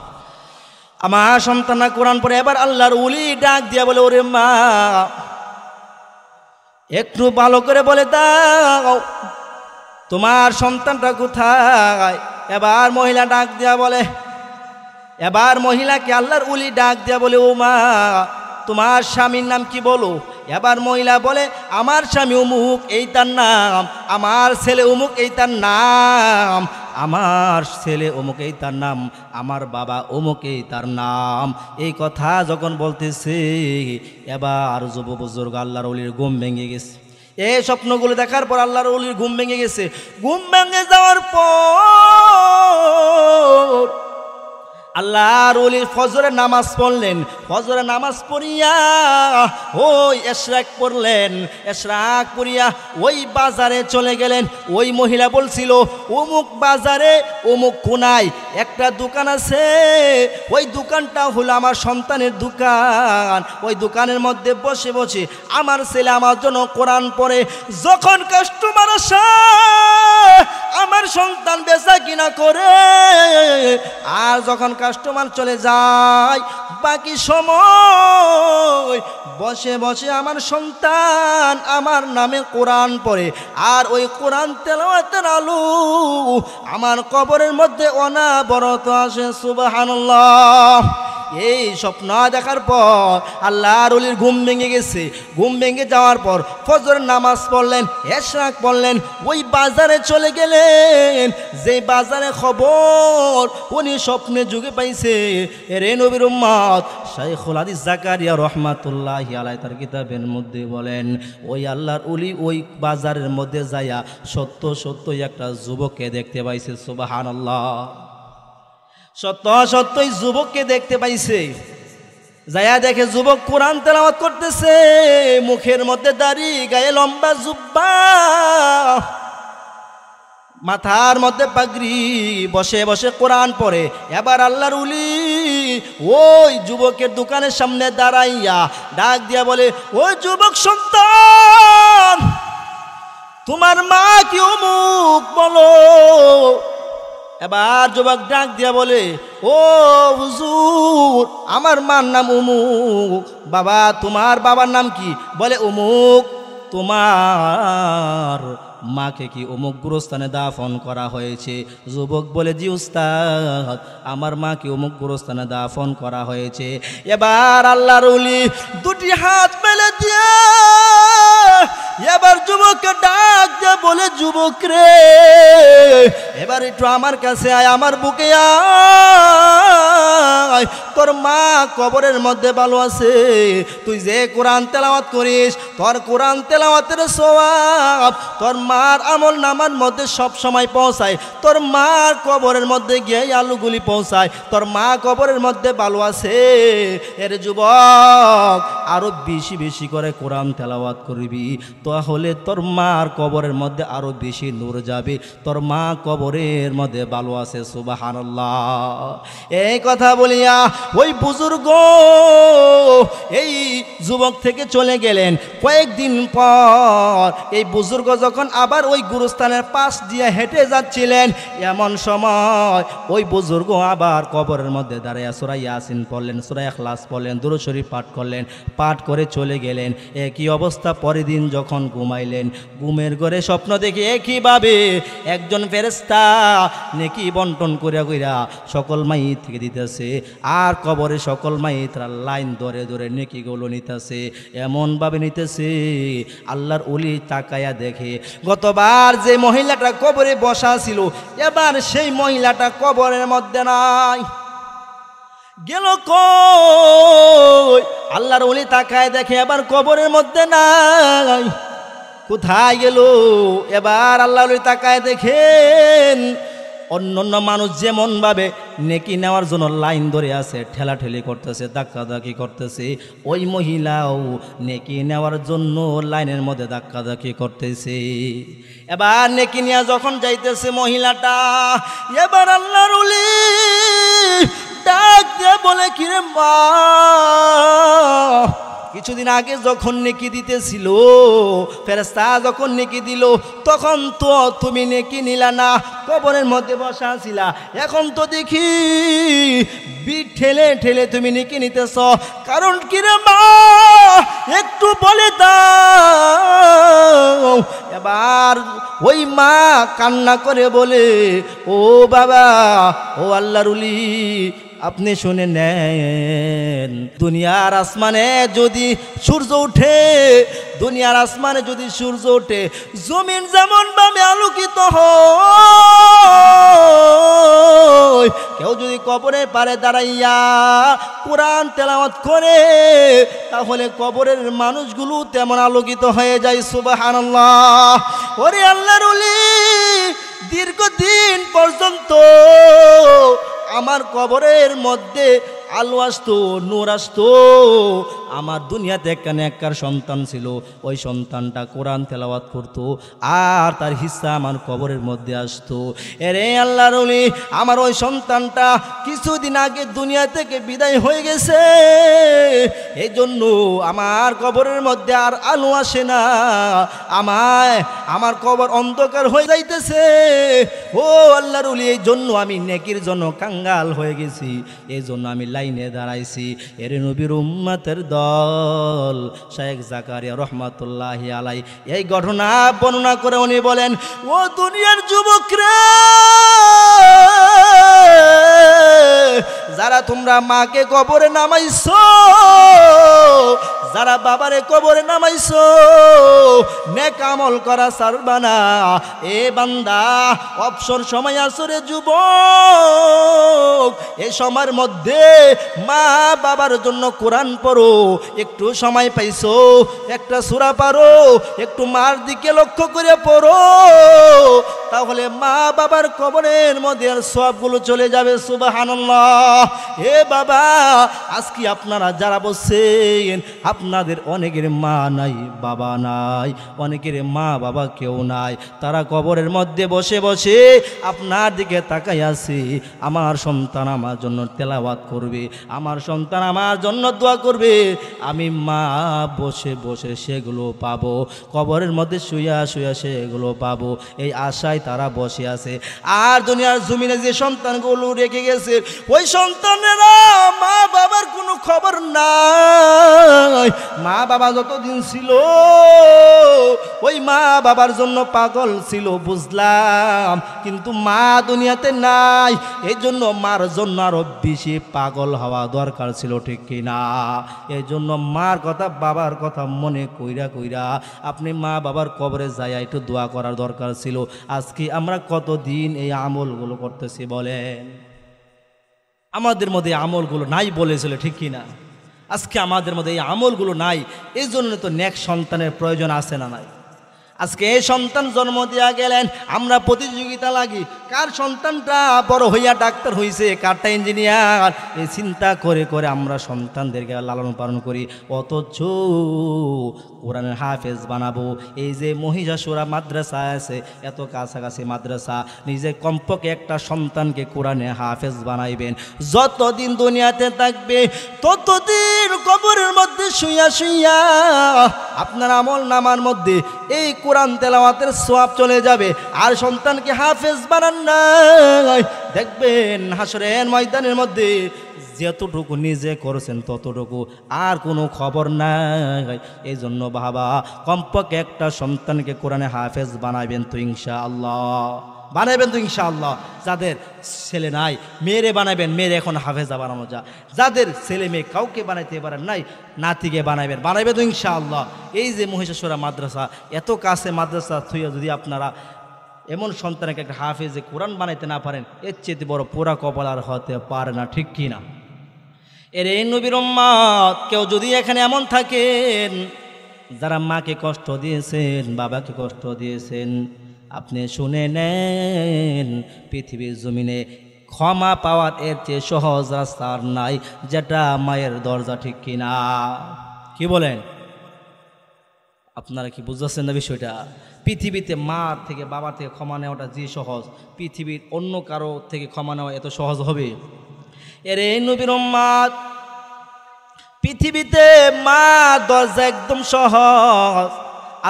আমার সন্তানরা কোরআন পড়ে। এবার আল্লাহর ওলি ডাক দিয়া বলে, ওরে মা, একটু ভালো করে বলে দাও তোমার সন্তানটা কোথায়? এবার মহিলা ডাক দিয়া বলে, এবার মহিলাকে আল্লাহর ওলি ডাক দিয়া বলে, ও মা, তোমার স্বামীর নাম কি বলো? এবার মহিলা বলে, আমার স্বামী অমুক, এই তার নাম, আমার ছেলে অমুক, এই তার নাম, আমার ছেলে অমুক, এই তার নাম, আমার বাবা অমুক, এই তার নাম। এই কথা যখন বলতেছে, এবার যুব বুজুর্গ আল্লাহর ওলির ঘুম ভেঙে গেছে। এই স্বপ্নগুলো দেখার পর আল্লাহর ওলির ঘুম ভেঙে গেছে। ঘুম ভেঙে যাওয়ার পর আল্লাহর ওলি ফজরের নামাজ পড়লেন। ফজরের নামাজ পড়িয়া ওই ইশরাক পড়লেন। ইশরাক পড়িয়া ওই বাজারে চলে গেলেন। ওই মহিলা বলছিল, অমুক বাজারে অমুক কোনায় একটা দোকান আছে, ওই দোকানটা হলো আমার সন্তানের দোকান। ওই দোকানের মধ্যে বসে বসে আমার ছেলে আমার জন্য কোরআন পড়ে। যখন কাস্টমার আসে আমার সন্তান বেচা কিনা করে, আর যখন কাস্টমার চলে যায় বাকি সময় বসে বসে আমার সন্তান আমার নামে কোরআন পড়ে। আর ওই কোরআন তেলাওয়াতের আলো আমার কবরের মধ্যে অনাবরত আসে। সুবহানাল্লাহ। এই স্বপ্ন দেখার পর আল্লাহর ওলির ঘুম ভেঙে গেছে। ঘুম ভেঙে যাওয়ার পর ফজরের নামাজ পড়লেন, ইশরাক পড়লেন, ওই বাজারে চলে গেলেন। যে বাজারে খবর উনি স্বপ্নে যুগে পাইছে। রে নবীর উম্মত শাইখুল হাদিস জাকারিয়া রাহমাতুল্লাহি আলাইহি তার কিতাবের মধ্যে বলেন, ওই আল্লাহর ওলি ওই বাজারের মধ্যে যায়া সত্য সত্যই একটা যুবককে দেখতে পাইছে। সুবহানাল্লাহ, সত্য সত্যই যুবককে দেখতে পাইছে। যায়া দেখে যুবক কোরআন তেলাওয়াত করতেছে, মুখের মধ্যে দাড়ি, গায়ে লম্বা জুব্বা, মাথার মধ্যে পাগড়ি, বসে বসে কোরআন পড়ে। এবার আল্লাহর ওলি ওই যুবকের দোকানের সামনে দাঁড়াইয়া ডাক দিয়া বলে, ওই যুবক সন্তান, তোমার মা কি অমুক বলো। এবার যুবক ডাক দিয়া বলে, ও হুজুর, আমার মার নাম অমুক। বাবা, তোমার বাবার নাম কি? বলে অমুক। তোমার মাকে কি অমুক গুরুস্থানে দাফন করা হয়েছে? যুবক বলে, জি উস্তাদ, আমার মাকে অমুক গুরুস্থানে দাফন করা হয়েছে। এবার আল্লাহর ওলি দুটি হাত মেলে দিয়ে এবার যুবককে ডাক দিয়ে বলে, যুবক রে, এবার একটু আমার কাছে আয়, আমার বুকে আয়। তোর মা কবরের মধ্যে ভালো আছে। তুই যে কোরআন তেলাওয়াত করিস, তোর কোরআন তেলাওয়াতের সওয়াব তোর মার আমল নামার মধ্যে সব সময় পৌঁছায়। তোর মার কবরের মধ্যে গিয়ে আলুগুলি পৌঁছায়। তোর মা কবরের মধ্যে ভালো আছে। এর যুবক, আরো বেশি বেশি করে কোরআন তেলাওয়াত করবি, তাহলে তোর মার কবরের মধ্যে আরো বেশি নূর যাবে। তোর মা কবরের মধ্যে ভালো আছে। সুবহানাল্লাহ। এই কথা বলিয়া ওই বুজুর্গ এই যুবক থেকে চলে গেলেন। কয়েকদিন পর এই বুজুর্গ যখন আবার ওই গুরুস্থানের পাশ দিয়ে হেঁটে যাচ্ছিলেন, এমন সময় ওই বুজুর্গ আবার কবরের মধ্যে দাঁড়াইয়া সূরা ইয়াসিন পড়লেন, সূরা ইখলাস পড়লেন, দুরূদ শরীফ পাঠ করলেন। পাঠ করে চলে গেলেন। একই অবস্থা পরের দিন যখন ঘুমাইলেন, ঘুমের ঘরে স্বপ্ন দেখে একইভাবে একজন ফেরেশতা নেকি বন্টন করিয়া কইরা সকল মাইত থেকে দিতেছে, আর কবরে সকল মাইতরা লাইন ধরে ধরে নেকিগুলো নিতেছে। এমনভাবে নিতেছে আল্লাহর ওলি তাকায়া দেখে, গতবার যে মহিলাটা কবরে বসা ছিল, এবার সেই মহিলাটা কবরের মধ্যে নাই। গেল কই? আল্লাহর ওলি তাকায় দেখে এবার কবরের মধ্যে নাই। কোথায় গেল? এবার আল্লাহর ওলি তাকায় দেখেন অন্যান্য মানুষ যেমন ভাবে নেকি নেওয়ার জন্য লাইন ধরে আছে, ঠেলাঠেলি করতেছে, ধাক্কাধাক্কি করতেছে, ওই মহিলাও নেকি নেওয়ার জন্য লাইনের মধ্যে ধাক্কাধাক্কি করতেছে। এবার নেকি নিয়ে যখন যাইতেছে মহিলাটা, এবার আল্লাহর ওলি ডাক দিয়ে বলে, কিরে মা, কিছুদিন আগে যখন নেকি দিতেছিল, ফেরেশতা যখন নেকি দিল, তখন তো তুমি নেকি নিলা না, কবরের মধ্যে বসা ছিলা। এখন তো দেখি বিট ঠেলে ঠেলে তুমি নেকি নিতেছ, কারণ কি রে মা, একটু বলে দাও। এবার ওই মা কান্না করে বলে, ও বাবা, ও আল্লাহর ওলি, আপনি শুনে নেন, দুনিয়ার আসমানে যদি সূর্য ওঠে, দুনিয়ার আসমানে যদি সূর্য ওঠে, জমিন যেমন ভাবে আলোকিত হয়, কেউ যদি কবরের পারে দাঁড়াইয়া কোরআন তেলাওয়াত করে, তাহলে কবরের মানুষগুলো তেমন আলোকিত হয়ে যায়। সুবহানাল্লাহ। ওরে আল্লাহর ওলি, দীর্ঘদিন পর্যন্ত আমার কবরের মধ্যে আলো আসতো, নূর আসতো। আমার দুনিয়াতে একখানে একখার সন্তান ছিল, ওই সন্তানটা কোরআন তেলাওয়াত করতো, আর তার হিস্সা আমার কবরের মধ্যে আসতো। এরে আল্লাহর ওলি, আমার ওই সন্তানটা কিছুদিন আগে দুনিয়া থেকে বিদায় হয়ে গেছে, এই জন্য আমার কবরের মধ্যে আর আলো আসে না, আমার কবর অন্ধকার হয়ে যাইতেছে। ও আল্লাহর ওলি, এই জন্য আমি নেকির জন্য কাঙ্গাল হয়ে গেছি, এই জন্য আমি লাইনে দাঁড়াইছি। এর নবীর উম্মতের দল শাইখ জাকারিয়া রহমাতুল্লাহি আলাইহি এই ঘটনা বর্ণনা করে উনি বলেন, ও দুনিয়ার যুবকরা, যারা তোমরা যারা মাকে কবরে নামাইছো, যারা বাবারে কবরে নামাইছো, নেক আমল করা ছাড়বা না। এ বান্দা, অবসর সময় আসরে যুবক, এই সময়ের মধ্যে মা বাবার জন্য কোরআন পড়ো। একটু সময় পাইছো, একটা সূরা পারো, একটু মার দিকে লক্ষ্য করে পড়ো, তাহলে মা বাবার কবরের মধ্যে সবগুলো চলে যাবে। সুবহানাল্লাহ। এ বাবা, আজকে আপনারা যারা বলছেন আপনাদের অনেকের মা নাই, বাবা নাই, অনেকের মা বাবা কেউ নাই, তারা কবরের মধ্যে বসে বসে আপনার দিকে তাকাই আছে। আমার সন্তান আমার জন্য তেলাওয়াত করবে, আমার সন্তান আমার জন্য দোয়া করবে, আমি মা বসে বসে সেগুলো পাবো, কবরের মধ্যে শুয়া শুয়া সেগুলো পাবো, এই আশায় তারা বসে আছে। আর দুনিয়ার জমিনে যে সন্তানগুলো রেখে গেছে, ওই সন্তানেরা মা বাবার কোনো খবর নাই। মা বাবা যতদিন ছিল ওই মা বাবার জন্য পাগল ছিল, বুঝলাম, কিন্তু মা দুনিয়াতে নাই, এই জন্য মার জন্য আরো বেশি পাগল হওয়া দরকার ছিল, ঠিক কিনা? এই জন্য মার কথা বাবার কথা মনে কইরা কইরা আপনি মা বাবার কবরে যায় একটু দোয়া করার দরকার ছিল। আজকে আমরা কতদিন এই আমলগুলো করতেছি বলেন? আমাদের মধ্যে আমলগুলো নাই বলেছিল, ঠিক কিনা? আজকে আমাদের মধ্যে এই আমলগুলো নাই, এই জন্য তো নেক সন্তানের প্রয়োজন আছে না নাই? আজকে এই সন্তান জন্ম দিয়া গেলেন, আমরা প্রতিযোগিতা লাগি কার সন্তানটা বড় হইয়া ডাক্তার হইছে, কারটা ইঞ্জিনিয়ার, এই চিন্তা করে করে আমরা সন্তানদেরকে লালন পালন করি। অথচ কোরআনের হাফেজ বানাবো, এই যে মহিষাসুরা মাদ্রাসা আছে, এত কাছাকাছি মাদ্রাসা, নিজে কমপক্ষে একটা সন্তানকে কোরআনে হাফেজ বানাইবেন। যতদিন দুনিয়াতে থাকবে ততদিন কবরের মধ্যে শুইয়া শুইয়া আপনার আমল নামার মধ্যে এই কোরআন তেলাওয়াতের সওয়াব চলে যাবে। আর সন্তানকে হাফেজ বানান নাই, দেখবেন হাসরের ময়দানের মধ্যে যতটুকু নিজে করেছেন ততটুকু আর কোনো খবর নাই। এই জন্য বাবা, কমপক্ষে একটা সন্তানকে কোরআনে হাফেজ বানাবেন তো ইনশাআল্লাহ, বানাবেন তো ইনশাআল্লাহ। যাদের ছেলে নাই মেয়েরে বানাবেন, মেয়েরে এখন হাফেজা বানানো যায়। যাদের ছেলে মেয়ে কাউকে বানাইতে পারেন নাই, নাতিকে বানাবেন, বানাবে তো ইনশাআল্লাহ। এই যে মহিষাসুরা মাদ্রাসা, এত কাছে মাদ্রাসা থুইয়া যদি আপনারা এমন সন্তানকে একটা হাফেজে কোরআন বানাইতে না পারেন, এর চেয়ে বড় পোড়া কপাল আর হতে পারে না, ঠিক কিনা? এর এই নবীর উম্মত কেউ যদি এখানে এমন থাকেন যারা মাকে কষ্ট দিয়েছেন, বাবাকে কষ্ট দিয়েছেন, আপনি শুনে নেন, পৃথিবীর জমিনে ক্ষমা পাওয়ার এর চেয়ে সহজ রাস্তা আর নাই, যেটা মায়ের দরজা, ঠিক কিনা? কি বলেন? আপনারা কি বুঝতেছেন না বিষয়টা? পৃথিবীতে মা থেকে বাবা থেকে ক্ষমা নেওয়াটা যে সহজ, পৃথিবীর অন্য কারো থেকে ক্ষমা নেওয়া এত সহজ হবে? এর এই নবীর উম্মত, পৃথিবীতে মা দরজা একদম সহজ,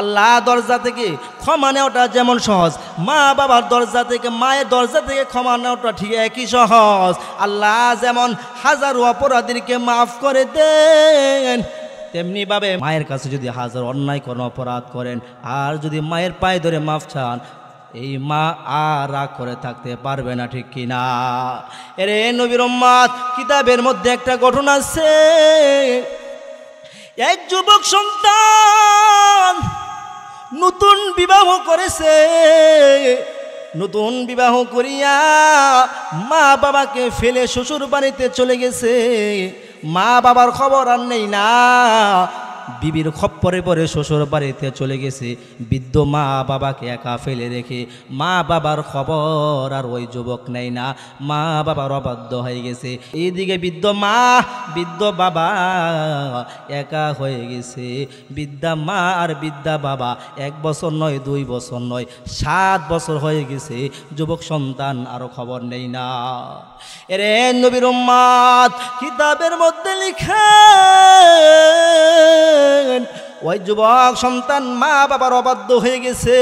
আল্লাহ দরজা থেকে ক্ষমা নেওয়াটা যেমন সহজ, মা বাবার দরজা থেকে, মায়ের দরজা থেকে ক্ষমা নেওয়াটা ঠিক একই সহজ। আল্লাহ যেমন হাজারো অপরাধীকে মাফ করে দেন, তেমনি ভাবে মায়ের কাছে যদি হাজার অন্যায় কোনো অপরাধ করেন আর যদি মায়ের পায়ে ধরে মাফ চান, এই মা আর রাগ করে থাকতে পারবে না, ঠিক কিনা? এর নবীর উম্মত, কিতাবের মধ্যে একটা ঘটনা আছে। এক যুবক সন্তান নতুন বিবাহ করেছে, নতুন বিবাহ করিয়া মা বাবাকে ফেলে শ্বশুর বাড়িতে চলে গেছে। মা বাবার খবর আর নেই না, বিবির খপ্পরে পরে শ্বশুর বাড়িতে চলে গেছে। বৃদ্ধ মা বাবাকে একা ফেলে রেখে মা বাবার খবর আর ওই যুবক নেই না, মা বাবার অবাধ্য হয়ে গেছে। এইদিকে বৃদ্ধ মা বৃদ্ধ বাবা একা হয়ে গেছে। বৃদ্ধা মা আর বৃদ্ধা বাবা 1 বছর নয়, 2 বছর নয়, 7 বছর হয়ে গেছে, যুবক সন্তান আরো খবর নেই না। এরে নবীর উম্মত, কিতাবের মধ্যে লিখে ওই যুবক সন্তান মা বাবার অবাধ্য হয়ে গেছে।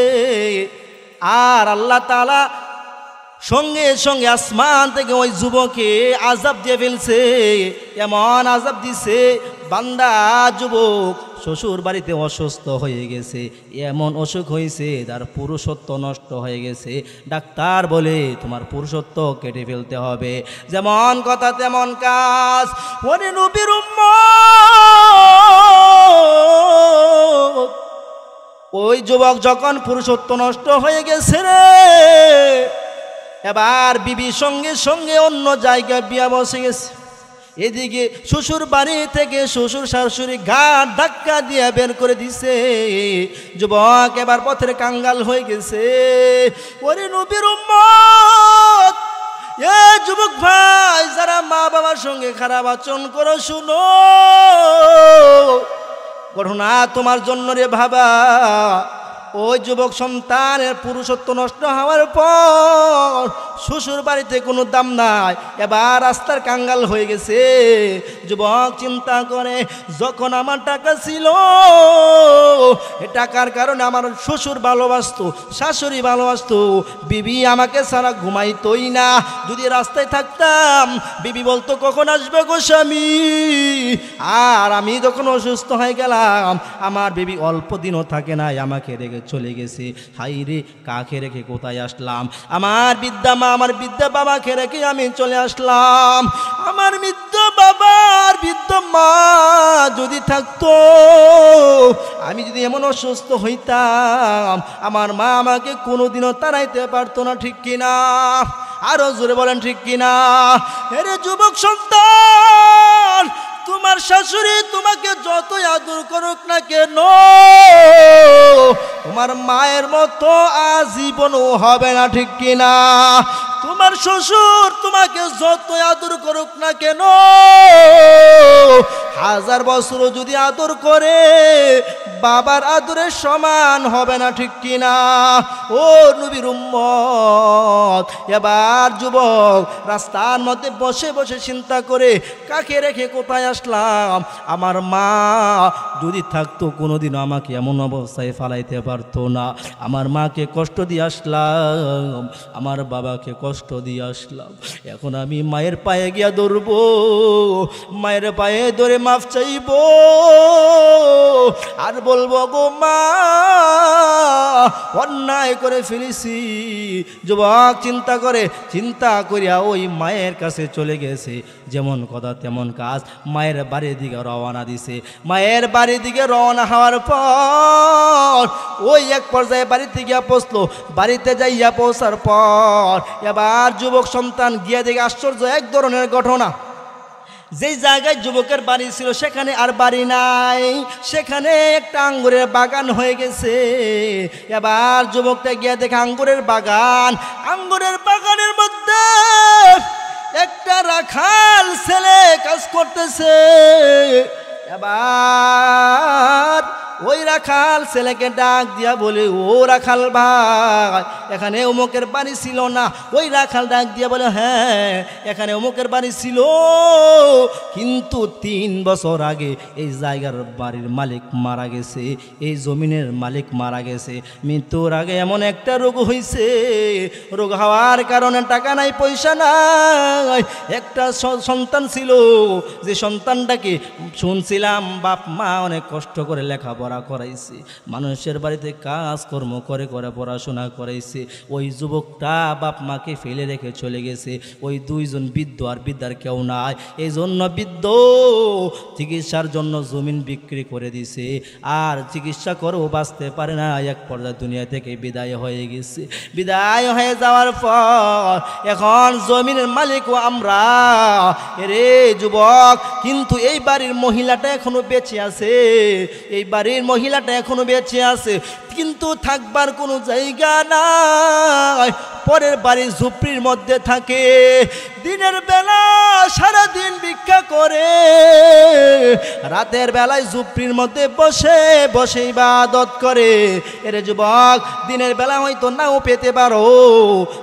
আর আল্লাহ তাআলা সঙ্গে সঙ্গে আসমান থেকে ওই যুবকে আযাব দিয়ে ফেলছে। এমন আযাব দিছে, বান্দা যুবক শ্বশুর বাড়িতে অসুস্থ হয়ে গেছে, এমন অসুখ হয়েছে তার পুরুষত্ব নষ্ট হয়ে গেছে। ডাক্তার বলে তোমার পুরুষত্ব কেটে ফেলতে হবে। যেমন কথা তেমন কাজ। ওরে নবীর উম্মত, ওই যুবক যখন পুরুষত্ব নষ্ট হয়ে গেছে রে, এবার বিবির সঙ্গে সঙ্গে অন্য জায়গায় বিয়া বসে গেছে। এদিকে শ্বশুর বাড়ি থেকে শ্বশুর শাশুড়ি ঘাট ধাক্কা দিয়ে বের করে দিছে। যুবক এবার পথের কাঙ্গাল হয়ে গেছে। ওরে নবীর উম্মত, এ যুবক ভাই, যারা মা বাবার সঙ্গে খারাপ আচরণ করো, শুনো ঘটনা তোমার জন্য রে বাবা। ওই যুবক সন্তানের পুরুষত্ব নষ্ট হওয়ার পর শ্বশুর বাড়িতে কোনো দাম নাই, এবার রাস্তার কাঙ্গাল হয়ে গেছে। যুবক চিন্তা করে, যখন আমার টাকা ছিল, এ টাকার কারণে আমার শ্বশুর ভালোবাসতো, শাশুড়ি ভালোবাসতো, বিবি আমাকে ছাড়া ঘুমাইতই না। যদি রাস্তায় থাকতাম, বিবি বলতো কখন আসবে গো স্বামী। আর আমি যখন অসুস্থ হয়ে গেলাম, আমার বিবি অল্প দিনও থাকে না, আমাকে রেখে চলে গেছে। হাই রে, কাকে রেখে কোথায় আসলাম? আমার বৃদ্ধা মা, আমার বৃদ্ধা বাবাকে রেখে আমি চলে আসলাম। আমার বৃদ্ধ বাবার বৃদ্ধ মা যদি থাকতো, আমি যদি এমন অসুস্থ হইতাম, আমার মা আমাকে কোনোদিনও তাড়াইতে পারতো না, ঠিক কিনা? আরো জোরে বলেন ঠিক কিনা? এরে যুবক সন্তান, তোমার শাশুড়ি তোমাকে যতই আদর করুক না কেন, তোমার মায়ের মতো আজীবনও হবে না, ঠিক কিনা? তোমার শ্বশুর তোমাকে যতই আদর করুক না কেন, 1000 বছরও যদি আদর করে, বাবার আদরের সমান হবে না, ঠিক কিনা? ও নবীর উম্মত, এবার যুবক রাস্তার মধ্যে বসে বসে চিন্তা করে, কাকে রেখে কোথায় আসলাম? আমার মা যদি থাকতো, কোনোদিনও আমাকে এমন অবস্থায় ফালাইতে পারতো না। আমার মাকে কষ্ট দিয়ে আসলাম, আমার বাবাকে কষ্ট দিয়ে আসলাম। এখন আমি মায়ের পায়ে গিয়া ধরবো, মায়ের পায়ে ধরে মাফ চাইব, আর বলবো গো মা, অন্যায় করে ফেলেছি। যুবক চিন্তা করিয়া ওই মায়ের কাছে চলে গেছে। যেমন কথা তেমন কাজ, মায়ের বাড়ির দিকে রওনা দিছে। মায়ের বাড়ির দিকে রওনা হওয়ার পর ওই এক পর্যায়ে বাড়িতে গিয়া পৌঁছলো। বাড়িতে যাইয়া পৌঁছার পর এবার যুবক সন্তান গিয়া দেখে আশ্চর্য এক ধরনের ঘটনা। যেই জায়গায় যুবকের বাড়ি ছিল সেখানে আর বাড়ি নাই, সেখানে একটা আঙ্গুরের বাগান হয়ে গেছে। এবার যুবকটা গিয়া দেখে আঙ্গুরের বাগান, আঙ্গুরের বাগানের মধ্যে একটা রাখাল ছেলে কাজ করতেছে। এবার ওই রাখাল ছেলেকে ডাক দিয়া বলে, ও রাখাল ভাই, এখানে অমুকের বাড়ি ছিল না? ওই রাখাল ডাক দিয়া বলে, হ্যাঁ এখানে অমুকের বাড়ি ছিল, কিন্তু 3 বছর আগে এই জায়গার বাড়ির মালিক মারা গেছে, এই জমিনের মালিক মারা গেছে। মৃত্যুর আগে এমন একটা রোগ হয়েছে, রোগ হওয়ার কারণে টাকা নাই, পয়সা নাই। একটা সন্তান ছিল, যে সন্তানটাকে শুনছিলাম বাপ মা অনেক কষ্ট করে লেখাপড়া করাইছে, মানুষের বাড়িতে কাজকর্ম করে করে পড়াশোনা করাইছে। ওই যুবকটা বাপ মাকে ফেলে রেখে চলে গেছে। ওই 2 জন বৃদ্ধ, আর বৃদ্ধার কেউ নাই। এই জন্য বৃদ্ধ চিকিৎসার জন্য জমিন বিক্রি করে দিছে, আর চিকিৎসা করেও বাঁচতে পারে না। এক পর্যায়ে দুনিয়া থেকে বিদায় হয়ে গেছে। বিদায় হয়ে যাওয়ার পর এখন জমিনের মালিকও আমরা। এরে যুবক, কিন্তু এই বাড়ির মহিলাটা এখনো বেঁচে আছে, এই বাড়ির মহিলাটা এখনো বেঁচে আছে, কিন্তু থাকবার কোনো জায়গা নাই। পরের বাড়ির ঝুপড়ির মধ্যে থাকে। দিনের বেলা সারাদিন ভিক্ষা করে, রাতের বেলায় ঝুপড়ির মধ্যে বসে বসে ইবাদত করে। এরে যুবক, দিনের বেলা হয়তো নাও পেতে পারো,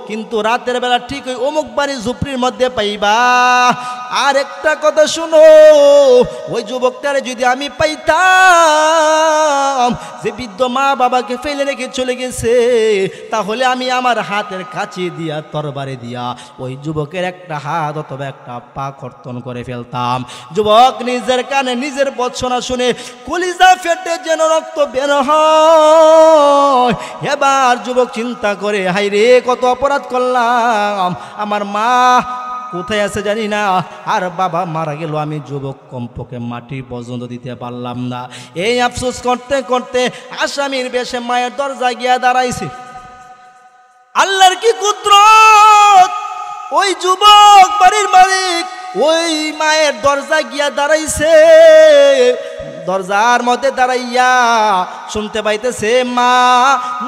কিন্তু রাতের বেলা ঠিক ওই অমুক বাড়ির ঝুপড়ির মধ্যে পাইবা। আর একটা কথা শুনো, ওই যুবকটারে যদি আমি পাইতাম, যে বৃদ্ধ মা বাবা আমাকে ফেলে রেখে চলে গেছে, তাহলে আমি আমার হাতের কাছে দিয়া তরবারি দিয়া ওই যুবকের একটা হাত অথবা একটা পা কর্তন করে ফেলতাম। যুবক নিজের কানে নিজের বৎসনা শুনে কলিজা ফেটে যেন রক্ত বের হয়। এবার যুবক চিন্তা করে, হাই রে কত অপরাধ করলাম, আমার মা কোথায় আছে জানি না, আর বাবা মারা গেল, আমি যুবক কমপক্ষে মাটি পর্যন্ত দিতে পারলাম না। এই আফসোস করতে করতে আসামির বেশে মায়ের দরজায় গিয়া দাঁড়াইছে। আল্লাহর কি কুদরত, ওই যুবক বাড়ির মালিক ওই মায়ের দরজায় গিয়া দাঁড়াইছে। দরজার মধ্যে দাঁড়াইয়া শুনতে পাইতেছে মা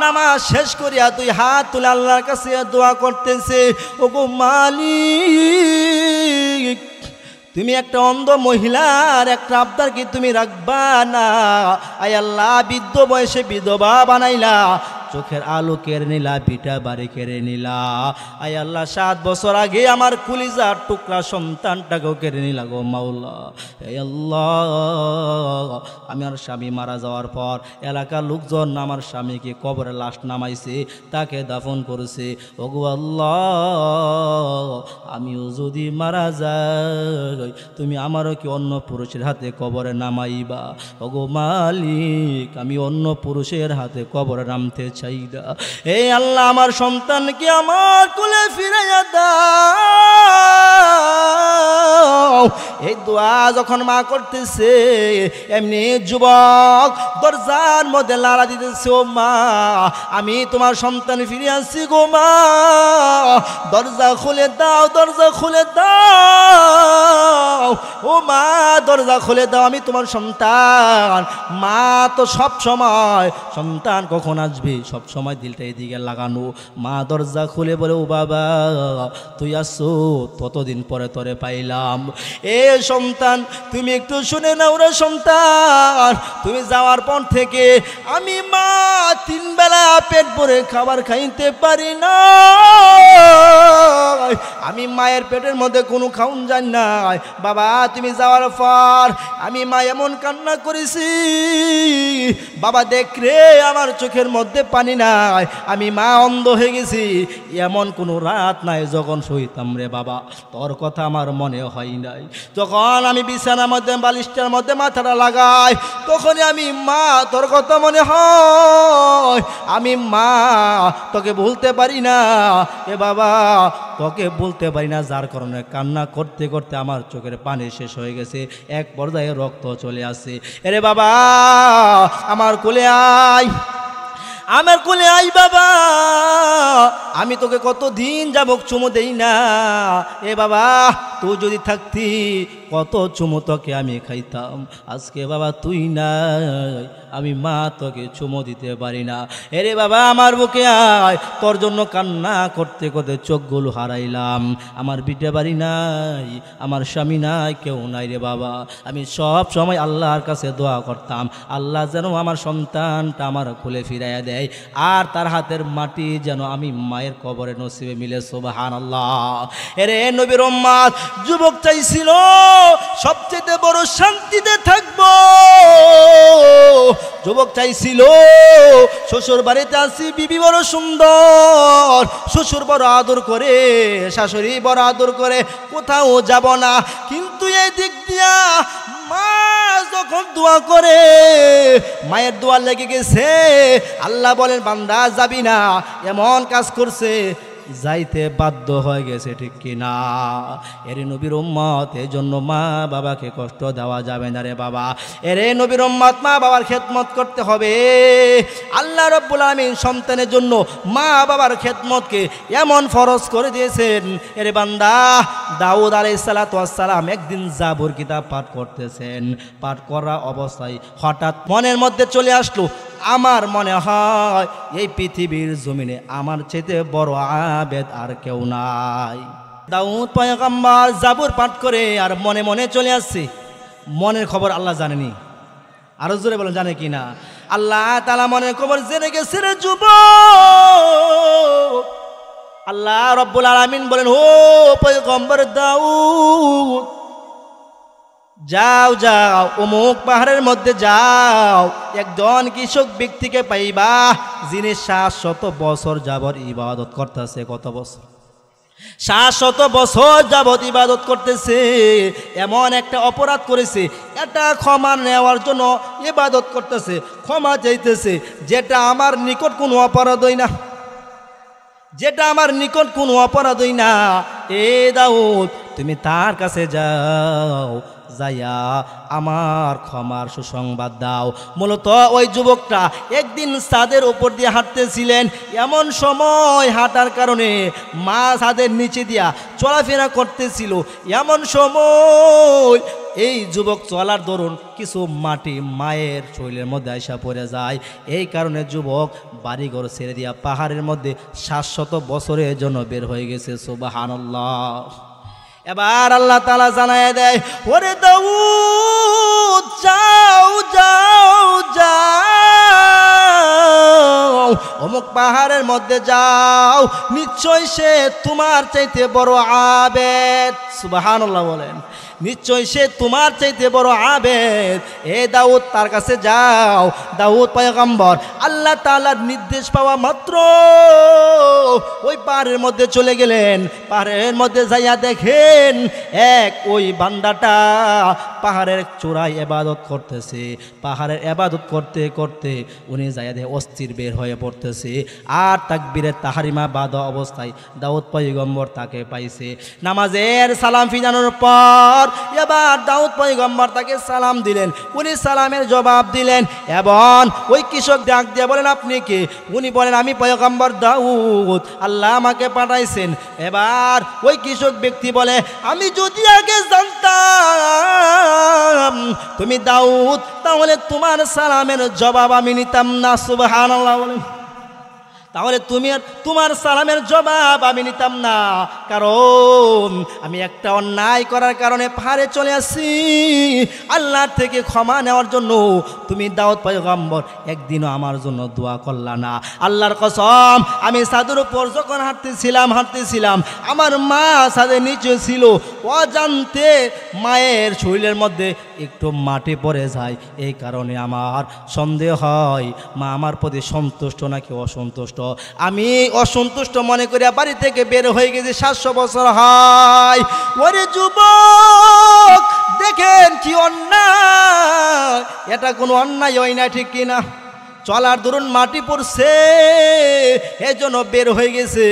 নামাজ শেষ করিয়া তুই হাত তুলে আল্লাহর কাছে দোয়া করতেছে, ওগো মালিক তুমি একটা অন্ধ মহিলার একটা আবদার কি তুমি রাখবা না? আয় আল্লাহ বৃদ্ধ বয়সে বিধবা বানাইলা, চোখের আলো কেড়ে নিলা, বিটা বাড়ি কেড়ে নিলা। আয় আল্লাহ 7 বছর আগে আমার কলিজার টুকরা সন্তানটাকেও কেড়ে নিলা গো মাওলা। এই আল্লাহ আমার স্বামী মারা যাওয়ার পর এলাকার লোকজন আমার স্বামীকে কবরে লাশ নামাইছে, তাকে দাফন করেছে। ওগো আল্লাহ আমিও যদি মারা যাই তুমি আমারও কি অন্য পুরুষের হাতে কবরে নামাইবা? ওগো মালিক আমি অন্য পুরুষের হাতে কবরে নামতে চাই না। এই আল্লাহ আমার সন্তানকে আমার কোলে ফিরাইয়া দাও। এই দোয়া যখন মা করতেছে, এমনি যুবক দরজার মধ্যে লাড়া দিতেছে, ও মা আমি তোমার সন্তান ফিরে আসছি গো মা, দরজা খুলে দাও, দরজা খুলে দাও, ও মা দরজা খুলে দাও, আমি তোমার সন্তান। মা তো সব সময় সন্তান কখন আসবে সব সময় দিলটা এদিকে লাগানো। মা দরজা খুলে বলে, ও বাবা তুই আসছো, ততদিন পরে তোরে পাইলাম। এ সন্তান তুমি একটু শুনে নাও রে সন্তান, তুমি যাওয়ার পর থেকে আমি মা 3 বেলা পেট ভরে খাবার খাইতে পারি না। আমি মায়ের পেটের মধ্যে কোনো খাউন জানি নাই। বাবা তুমি যাওয়ার পর আমি মা এমন কান্না করেছি, বাবা দেখ রে আমার চোখের মধ্যে পানি নাই, আমি মা অন্ধ হয়ে গেছি। এমন কোনো রাত নাই যখন শুইতাম রে বাবা তোর কথা আমার মনে হয় নাই। যখন আমি বিছানার মধ্যে বালিশটার মধ্যে মাথাটা লাগাই তখনই আমি মা তোর কথা মনে হয়। আমি মা তোকে ভুলতে পারি না এ বাবা, তোকে বলতে পারি না, যার কারণে কান্না করতে করতে আমার চোখের পানি শেষ হয়ে গেছে, এক পর্যায়ে রক্ত চলে আসে। এরে বাবা আমার কোলে আয়, আমার কোলে আই বাবা, আমি তোকে কতদিন যাবক চুমু দেই না। এ বাবা তুই যদি থাকতি কত চুমু তোকে আমি খাইতাম, আজকে বাবা তুই নাই, আমি মা তোকে চুমু দিতে পারি না। এরে বাবা আমার বুকে আয়, তোর জন্য কান্না করতে করতে চোখগুলো হারাইলাম। আমার বিটে বাড়ি নাই, আমার স্বামী নাই, কেউ নাই রে বাবা। আমি সব সময় আল্লাহর কাছে দোয়া করতাম, আল্লাহ যেন আমার সন্তানটা আমার খুলে ফিরাইয়া দেয়, আর তার হাতের মাটি যেন আমি মায়ের কবরে নসিবে মিলে। সুবহানাল্লাহ। এরে নবীর উম্মত যুবক চাইছিল সবচেয়ে বড় শান্তিতে থাকবো, যুবক চাইছিল শ্বশুর বাড়িতে আসি, বিবি বড় সুন্দর, শ্বশুর বড় আদর করে, শাশুড়ি বড় আদর করে, কোথাও যাব না। কিন্তু এই দিক দিয়া মা যখন দোয়া করে মায়ের দোয়া লেগে গেছে, আল্লাহ বলেন বান্দা যাবি না, এমন কাজ করছে যাইতে বাধ্য হয়ে গেছে, ঠিক কিনা? এরে নবীর উম্মত, এই জন্য মা বাবাকে কষ্ট দেওয়া যাবে না রে বাবা। এরে নবীর উম্মত, মা বাবার খেদমত করতে হবে। আল্লাহ রাব্বুল আলামিন সন্তানের জন্য মা বাবার খেদমতকে এমন ফরজ করে দিয়েছেন। এরে বান্দা দাউদ আলাইহিস সালাতু ওয়াস সালাম একদিন জাবুর কিতাব পাঠ করতেছেন, পাঠ করা অবস্থায় হঠাৎ মনের মধ্যে চলে আসলো, আমার মনে হয় এই পৃথিবীর জমিনে আমার চেয়ে বড় আবেদ আর কেউ নাই। দাউদ পয়গম্বর জাবুর পাঠ করে আর মনে মনে চলে আসছে, মনের খবর আল্লাহ জানেনি, আরো জোরে বলেন জানে কি না? আল্লাহ তাআলা মনের খবর জেনে গেছে রে যুবক। আল্লাহ রাব্বুল আলামিন বলেন, ও পয়গম্বর দাউদ, যাও যাও অমুক পাহাড়ের মধ্যে যাও, একজন কৃষক ব্যক্তিকে পাইবা যিনি 700 বছর যাবত ইবাদত করতেছে। কত বছর? 700 বছর যাবত ইবাদত করতেছে। এমন একটা অপরাধ করেছে, এটা ক্ষমা নেওয়ার জন্য ইবাদত করতেছে, ক্ষমা চাইতেছে, যেটা আমার নিকট কোনো অপরাধই না, যেটা আমার নিকট কোনো অপরাধই না। এ দাউদ, তুমি তার কাছে যাও, যাইয়া আমার ক্ষমার সুসংবাদ দাও। মূলত ওই যুবকটা একদিন ছাদের উপর দিয়ে হাঁটতেছিলেন, এমন সময় হাঁটার কারণে মা ছাদের নিচে দিয়া চলাফেরা করতেছিল। এমন সময় এই যুবক চলার দরুন কিছু মাটি মায়ের শরীরের মধ্যে আইসা পড়ে যায়। এই কারণে যুবক বাড়িঘর ছেড়ে দিয়া পাহাড়ের মধ্যে 700 বছরের জন্য বের হয়ে গেছে। সুবহানাল্লাহ। এবার আল্লাহ তাআলা জানায় দেয়, ওরে দাউদ যাও যাও যাও, অমুক পাহাড়ের মধ্যে যাও, নিশ্চয় সে তোমার চাইতে বড় আবেদ। সুবহানাল্লাহ বলেন। নিশ্চয় সে তোমার চাইতে বড় আবেদ। এ দাউদ, তার কাছে যাও। দাউদ পয়গম্বর আল্লাহ তাআলার নির্দেশ পাওয়া মাত্র ওই পাহাড়ের মধ্যে চলে গেলেন। পাহাড়ের মধ্যে যাইয়া দেখেন ওই বান্দাটা পাহাড়ের চূড়ায় ইবাদত করতেছে। পাহাড়ের ইবাদত করতে করতে উনি যাইয়া দেখে অস্থির বের হয়ে পড়তেছে। আর তাকবীরের তাহরিমা বাঁধা অবস্থায় দাউদ পয়গম্বর তাকে পাইছে। নামাজের সালাম ফিরানোর পর এবার দাউদ পয়গম্বর তাকে সালাম দিলেন। উনি সালামের জবাব দিলেন এবং ওই কৃষক ডাক দিয়ে বলেন, আপনি কে? উনি বলেন, আমি পয়গম্বর দাউদ, আল্লাহ আমাকে পাঠাইছেন। এবার ওই কৃষক ব্যক্তি বলে, আমি যদি আগে জানতাম তুমি দাউদ, তাহলে তোমার সালামের জবাব আমি নিতাম না। সুবহানাল্লাহ বলেন। তাহলে তোমার সালামের জবাব আমি নিতাম না, কারণ আমি একটা অন্যায় করার কারণে পাহাড়ে চলে আসি আল্লাহর থেকে ক্ষমা নেওয়ার জন্য। তুমি দাউদ পয়গম্বর একদিনও আমার জন্য দোয়া করলা না। আল্লাহর কসম, আমি ছাদের উপর যখন হাঁটতেছিলাম আমার মা ছাদের নিচে ছিল, অজান্তে মায়ের শরীরের মধ্যে একটু মাটি পড়ে যায়। এই কারণে আমার সন্দেহ হয় মা আমার প্রতি সন্তুষ্ট নাকি অসন্তুষ্ট। আমি অসন্তুষ্ট মনে করিয়া বাড়ি থেকে বের হয়ে গেছি। 700 বছর হয়। ওরে যুবক, দেখেন কি অন্যায়, এটা কোনো অন্যায় হয় না, ঠিক কিনা? চলার দরুন মাটি পড়ছে, এজন্য বের হয়ে গেছে।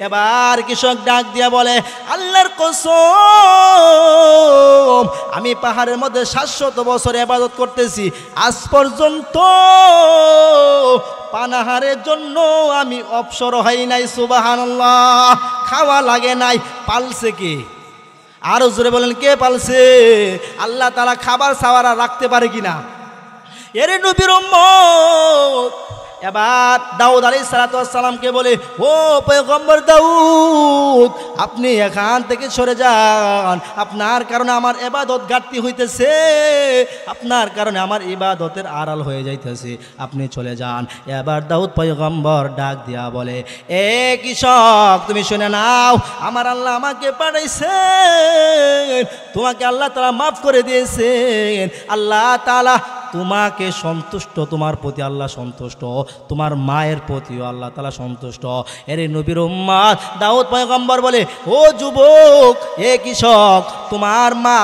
এবার কৃষক ডাক দিয়া বলে, আল্লাহর কসম, আমি পাহাড়ের মধ্যে 700 বছর ইবাদত করতেছি, আজ পর্যন্ত পানাহারের জন্য আমি অবসর হই নাই। সুবহানাল্লাহ। খাওয়া লাগে নাই। পালছে কে? আরো জোরে বলেন, কে পালছে? আল্লাহ তাআলা খাবার সাওয়ারা রাখতে পারে কিনা? এরে নবীর উম্মত। এবার দাউদ আলাইহিস সালাতু ওয়াস সালামকে বলে, ও পয়গম্বর দাউদ, আপনি এখান থেকে সরে যান, আপনার কারণে আমার ইবাদত ঘাটতি হইতেছে, আপনার কারণে আমার ইবাদতের আড়াল হয়ে যাইতেছে, আপনি চলে যান। এবার দাউদ পয়গম্বর ডাক দিয়া বলে, এ কৃষক, তুমি শুনে নাও, আমার আল্লাহ আমাকে পাঠাইছেন, তোমাকে আল্লাহ তাআলা মাফ করে দিয়েছেন। আল্লাহ তাআলা তোমাকে সন্তুষ্ট, তোমার প্রতি আল্লাহ সন্তুষ্ট, তোমার মায়ের প্রতিও আল্লাহ তাআলা সন্তুষ্ট। এরে নবীর উম্মত দাউদ পয়গম্বর বলে, ও যুবক, এ কৃষক, তোমার মা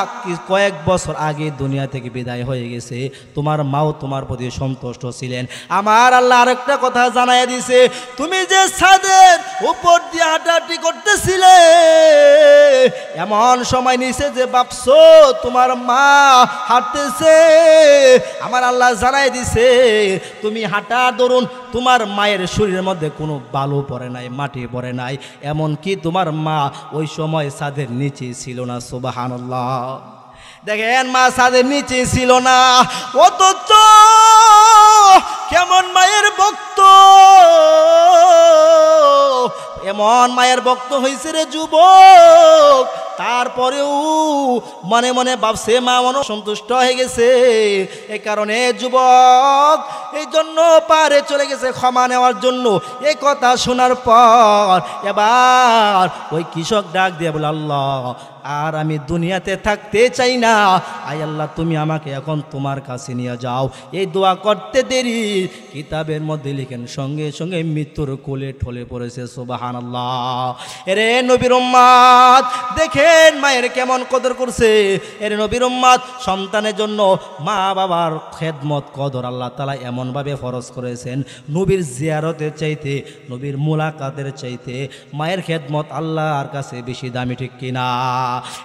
কয়েক বছর আগে দুনিয়া থেকে বিদায় হয়ে গেছে, তোমার মাও তোমার প্রতি সন্তুষ্ট ছিলেন। আমার আল্লাহ আরেকটা কথা জানাই দিছে, তুমি যে ছাদের উপর দিয়ে হাঁটাহাঁটি করতেছিলে, এমন সময় নিছে যে ভাবছো তোমার মা হাঁটতেছে, আমার আল্লাহ জানাই দিছে তুমি হাঁটার দরুন তোমার মায়ের শরীরের মধ্যে কোনো বালু পড়ে নাই, মাটি পড়ে নাই, এমনকি তোমার মা ওই সময় ছাদের নিচে ছিল না। সুবহানাল্লাহ। দেখেন, মা ছাদের নিচে ছিল না, অথচ কেমন মায়ের ভক্ত, এমন মায়ের ভক্ত হয়েছে রে যুবক, তারপরেও মনে মনে ভাবছে মা সন্তুষ্ট হয়ে গেছে। এই কারণে যুবক এই জন্য পারে চলে গেছে ক্ষমা নেওয়ার জন্য। এই কথা শোনার পর এবার ওই কৃষক ডাক দিয়ে বলে, আল্লাহ আর আমি দুনিয়াতে থাকতে চাই না, আয় আল্লাহ তুমি আমাকে এখন তোমার কাছে নিয়ে যাও। এই দোয়া করতে দেরি কিতাবের মধ্যে লিখেন সঙ্গে সঙ্গে মৃত্যুর কোলে ঠলে পড়েছে। সুবহানাল্লাহ। এরে নবীর উম্মত দেখেন মায়ের কেমন কদর করছে। এরে নবীর উম্মত সন্তানের জন্য মা বাবার খেদমত কদর আল্লাহ তাআলা এমনভাবে ফরজ করেছেন, নবীর জিয়ারতের চাইতে, নবীর মুলাকাতের চাইতে মায়ের খেদমত আল্লাহর কাছে বেশি দামি, ঠিক কিনা?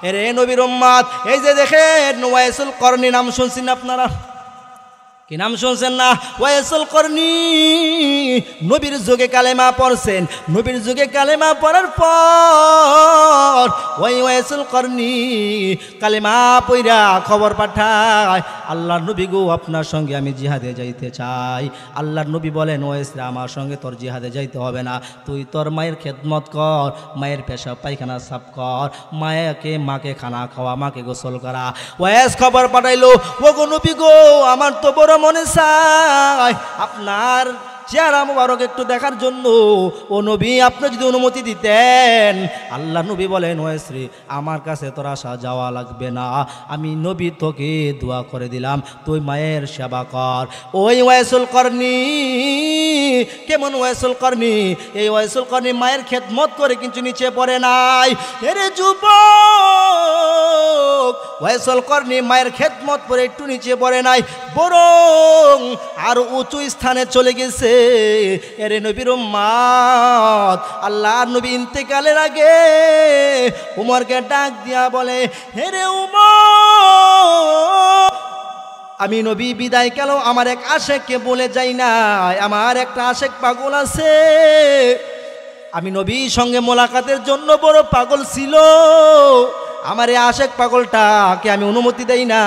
এরে নবীর উম্মত এই যে দেখেন ওয়াইসুল করনি নাম শুনছেন আপনারা? কি নাম শুনছেন না? ওয়াইসুল করনি নবীর যুগে কালেমা পড়ছেন। নবীর যুগে কালেমা পড়ার পর ওই ওয়াইসুল করনি কালেমা পইরা খবর পাঠায়, আল্লাহর নবী গো আপনার সঙ্গে আমি জিহাদে যাইতে চাই। আল্লাহর নবী বলেন, ওয়াইসরা আমার সঙ্গে তোর জিহাদে যাইতে হবে না, তুই তোর মায়ের খেদমত কর, মায়ের পেশাব পায়খানা সাফ কর, মাকে খানা খাওয়া, মাকে গোসল করা। ওয়াইস খবর পাঠাইলো, ও গো নবী গো আমার তো বড় মনে চায় আপনার চেহারা মুবারক একটু দেখার জন্য। ও নবী আপনি যদি অনুমতি দিতেন। আল্লাহ নবী বলেন, ওয়াইসরে আমার কাছে তোর আসা যাওয়া লাগবে না, আমি নবী তোকে দোয়া করে দিলাম, তুই মায়ের সেবা কর। ওই ওয়াইসুল করনি কেমন ওয়াইসুল করনি? এই ওয়াইসুল করনি মায়ের খেদমত করে কিন্তু নিচে পড়ে নাই। এরে যুবক ওয়াইসুল করনি মায়ের খেদমত করে একটু নিচে পড়ে নাই, বরং আর উঁচু স্থানে চলে গেছে। এরে নবীর উম্মত আল্লাহর নবী ইন্তেকালের আগে উমরকে ডাক দিয়া বলে, হেরে উমর আমি নবী বিদায় গেল আমার এক আশেককে বলে যাই না, আমার একটা আশেক পাগল আছে, আমি নবীর সঙ্গে মোলাকাতের জন্য বড় পাগল ছিল, আমার এই আশেক পাগলটাকে আমি অনুমতি দেই না,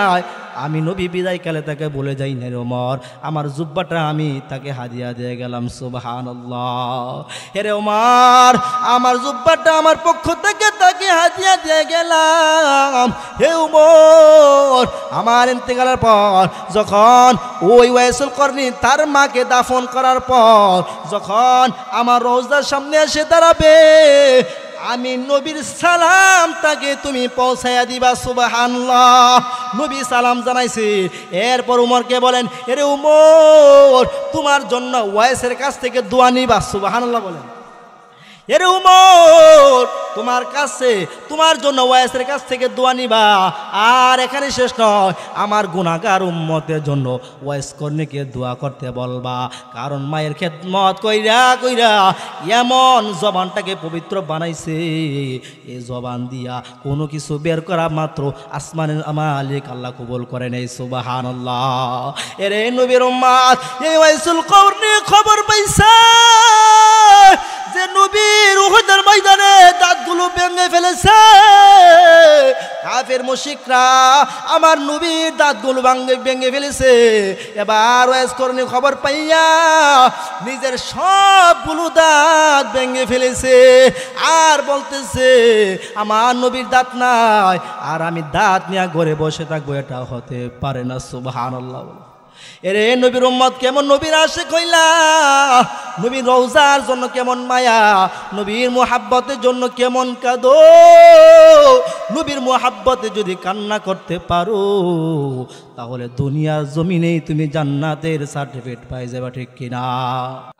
আমি নবী বিদায় কালে তাকে বলে যাই না রে ওমর, আমার জুব্বাটা আমি তাকে হাদিয়া দিয়ে গেলাম। সুবহানাল্লাহ। হেরে ওমর আমার জুব্বাটা আমার পক্ষ থেকে তাকে হাদিয়া দিয়ে গেলাম। হে ওমর আমার ইন্তেকালের পর যখন ওই ওয়াইসুল করনি তার মাকে দাফন করার পর যখন আমার রওজার সামনে এসে দাঁড়াবে, আমি নবীর সালাম তাকে তুমি পৌঁছাইয়া দিবা। সুবহানাল্লাহ। নবী সালাম জানাইছে। এরপর উমরকে বলেন, এরে উমর তোমার জন্য ওয়াইসের কাছ থেকে দোয়া নিবা। সুবহানাল্লাহ বলেন। এরে উমর তোমার জন্য ওয়াইসের কাছ থেকে দোয়া নিবা। আর এখানে শেষ নয়, আমার গুনাহগার উম্মতের জন্য ওয়াইস কর্ণীকে দোয়া করতে বলবা, কারণ মায়ের খেদমত কইরা কইরা এমন জবানটাকে পবিত্র বানাইছে, এই জবান দিয়া কোনো কিছু বের করা মাত্র আসমানের মালিক আল্লাহ কবুল করে নেই। সুবহানাল্লাহ। এরে নবীর উম্মত এই ওয়াইসুল কর্ণী খবর পাইছে যে নবীর উহুদের ময়দানে দাঁতগুলো ভেঙে ফেলেছে কাফের মুশরিকরা, আমার নবীর দাঁতগুলো ভেঙে ফেলেছে। এবার ওয়াইস করনি খবর পাইয়া নিজের সবগুলো দাঁত ভেঙে ফেলেছে আর বলতেছে আমার নবীর দাঁত নাই আর আমি দাঁত নিয়ে ঘরে বসে থাকবো, এটা হতে পারে না। সুবহানাল্লাহ। এরে নবীর উম্মত কেমন নবীর আশিক হইলা, নবীর রওজার জন্য কেমন মায়া, নবীর মুহাব্বতের জন্য কেমন কাঁদো। নবীর মুহাব্বতে যদি কান্না করতে পারো তাহলে দুনিয়ার জমিনেই তুমি জান্নাতের সার্টিফিকেট পাই যাবে, ঠিক কিনা?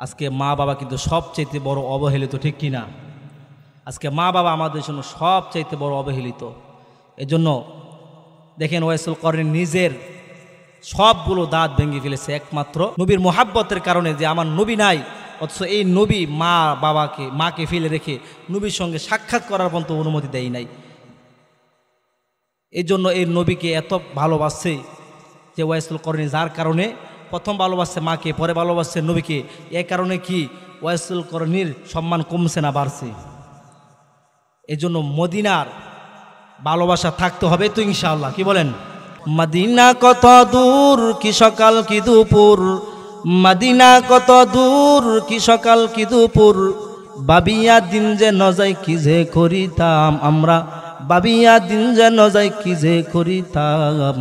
আজকে মা বাবা কিন্তু সবচাইতে বড় অবহেলিত, ঠিক কিনা? আজকে মা বাবা আমাদের জন্য সবচাইতে বড় অবহেলিত। এজন্য দেখেন ওয়াইসুল করনি নিজের সবগুলো দাঁত ভেঙে ফেলেছে একমাত্র নবীর মুহাব্বতের কারণে, যে আমার নবী নাই, অথচ এই নবী মাকে ফেলে রেখে নবীর সঙ্গে সাক্ষাৎ করার পর্যন্ত অনুমতি দেয় নাই। এই জন্য এই নবীকে এত ভালোবাসছে যে ওয়াইসুল করনি, যার কারণে প্রথম ভালোবাসছে মাকে, পরে ভালোবাসছে নবীকে। এই কারণে কি ওয়াইসুল করনির সম্মান কমছে না বাড়ছে? এই জন্য মদিনার ভালোবাসা থাকতে হবে তো ইনশাআল্লাহ। কি বলেন? মদিনা কত দূর কি সকাল কি দুপুর, মদিনা কত দূর কি সকাল কি দুপুর, বাবিয়া দিন যে নজাই কি যে করিতাম আমরা, বাবিয়া দিন যেন যাই কি যে করিতাম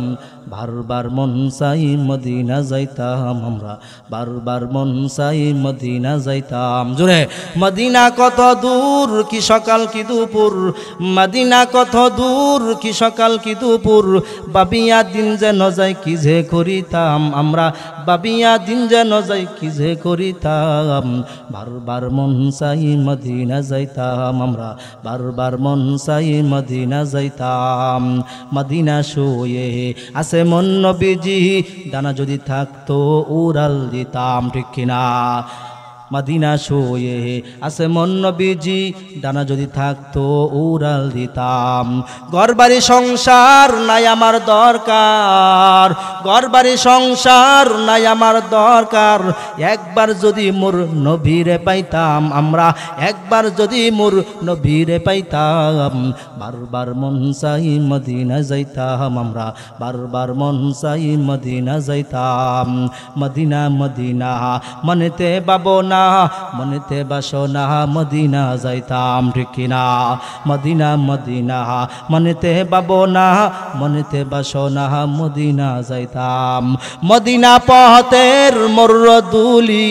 বারবার মন চাই মদিনা যাইতাম আমরা বারবার মন চাই মদিনা যাইতাম জোরে মদিনা কত দূর কি সকাল কি দুপুর মদিনা কত দূর কি সকাল কি দুপুর বাবিয়া দিন যেন যাই কি যে করিতাম আমরা বাবিয়া দিন যেন যাই কি যে করিতাম বারবার মন চাই মদিনা যাইতাম আমরা বারবার মন চাই মদিনা যাইতাম মদিনা শুয়ে আছে মন নবীজি দানা যদি থাকতো উড়াল দিতাম ঠিক কিনা মদিনা শুয়ে আছে মন নবীজি দানা যদি থাকতো উড়াল দিতাম ঘরবাড়ি সংসার নাই আমার দরকার ঘরবাড়ি সংসার নাই আমার দরকার একবার যদি মোর নবীরে পাইতাম আমরা একবার যদি মোর নবীরে পাইতাম বারবার মন চাই মদিনা যাইতাম আমরা বারবার মন চাই মদিনা যাইতাম মদিনা মদিনা মনেতে পাবো না মনেতে বাসনা মদিনা যাইতাম ঠিক কিনা মদিনা মদিনা মনেতে পাবো না মনেতে বাসনা মদিনা যাইতাম মদিনা পথের মরদুলি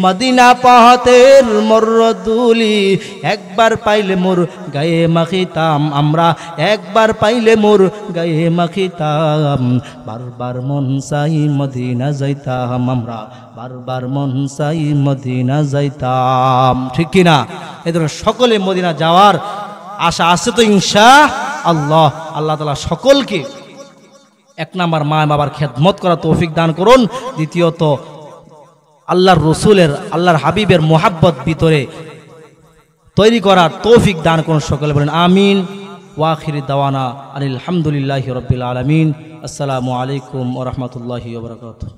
মদিনা পথের মরদুলি একবার পাইলে মোর গায়ে মাখিতাম আমরা একবার পাইলে মোর গায়ে মাখিতাম বারবার মন চাই মদিনা যাইতাম আমরা বারবার মন চাই মদিনা যাইতাম ঠিক কিনা এই ধরনের সকলে মদিনা যাওয়ার আশা আছে তো ইনশাআল্লাহ আল্লাহ তাআলা সকলকে এক নাম্বার মা বাবার খেদমত করা তৌফিক দান করুন দ্বিতীয়ত আল্লাহর রসুলের আল্লাহর হাবিবের মোহাব্বত ভিতরে তৈরি করার তৌফিক দান করুন সকলে বলেন আমিন ওয়া আখিরি দাওয়ানা আলহামদুলিল্লাহি রাব্বিল আলামিন আসসালামু আলাইকুম ওয়া রাহমাতুল্লাহি ওয়া বারাকাতুহু।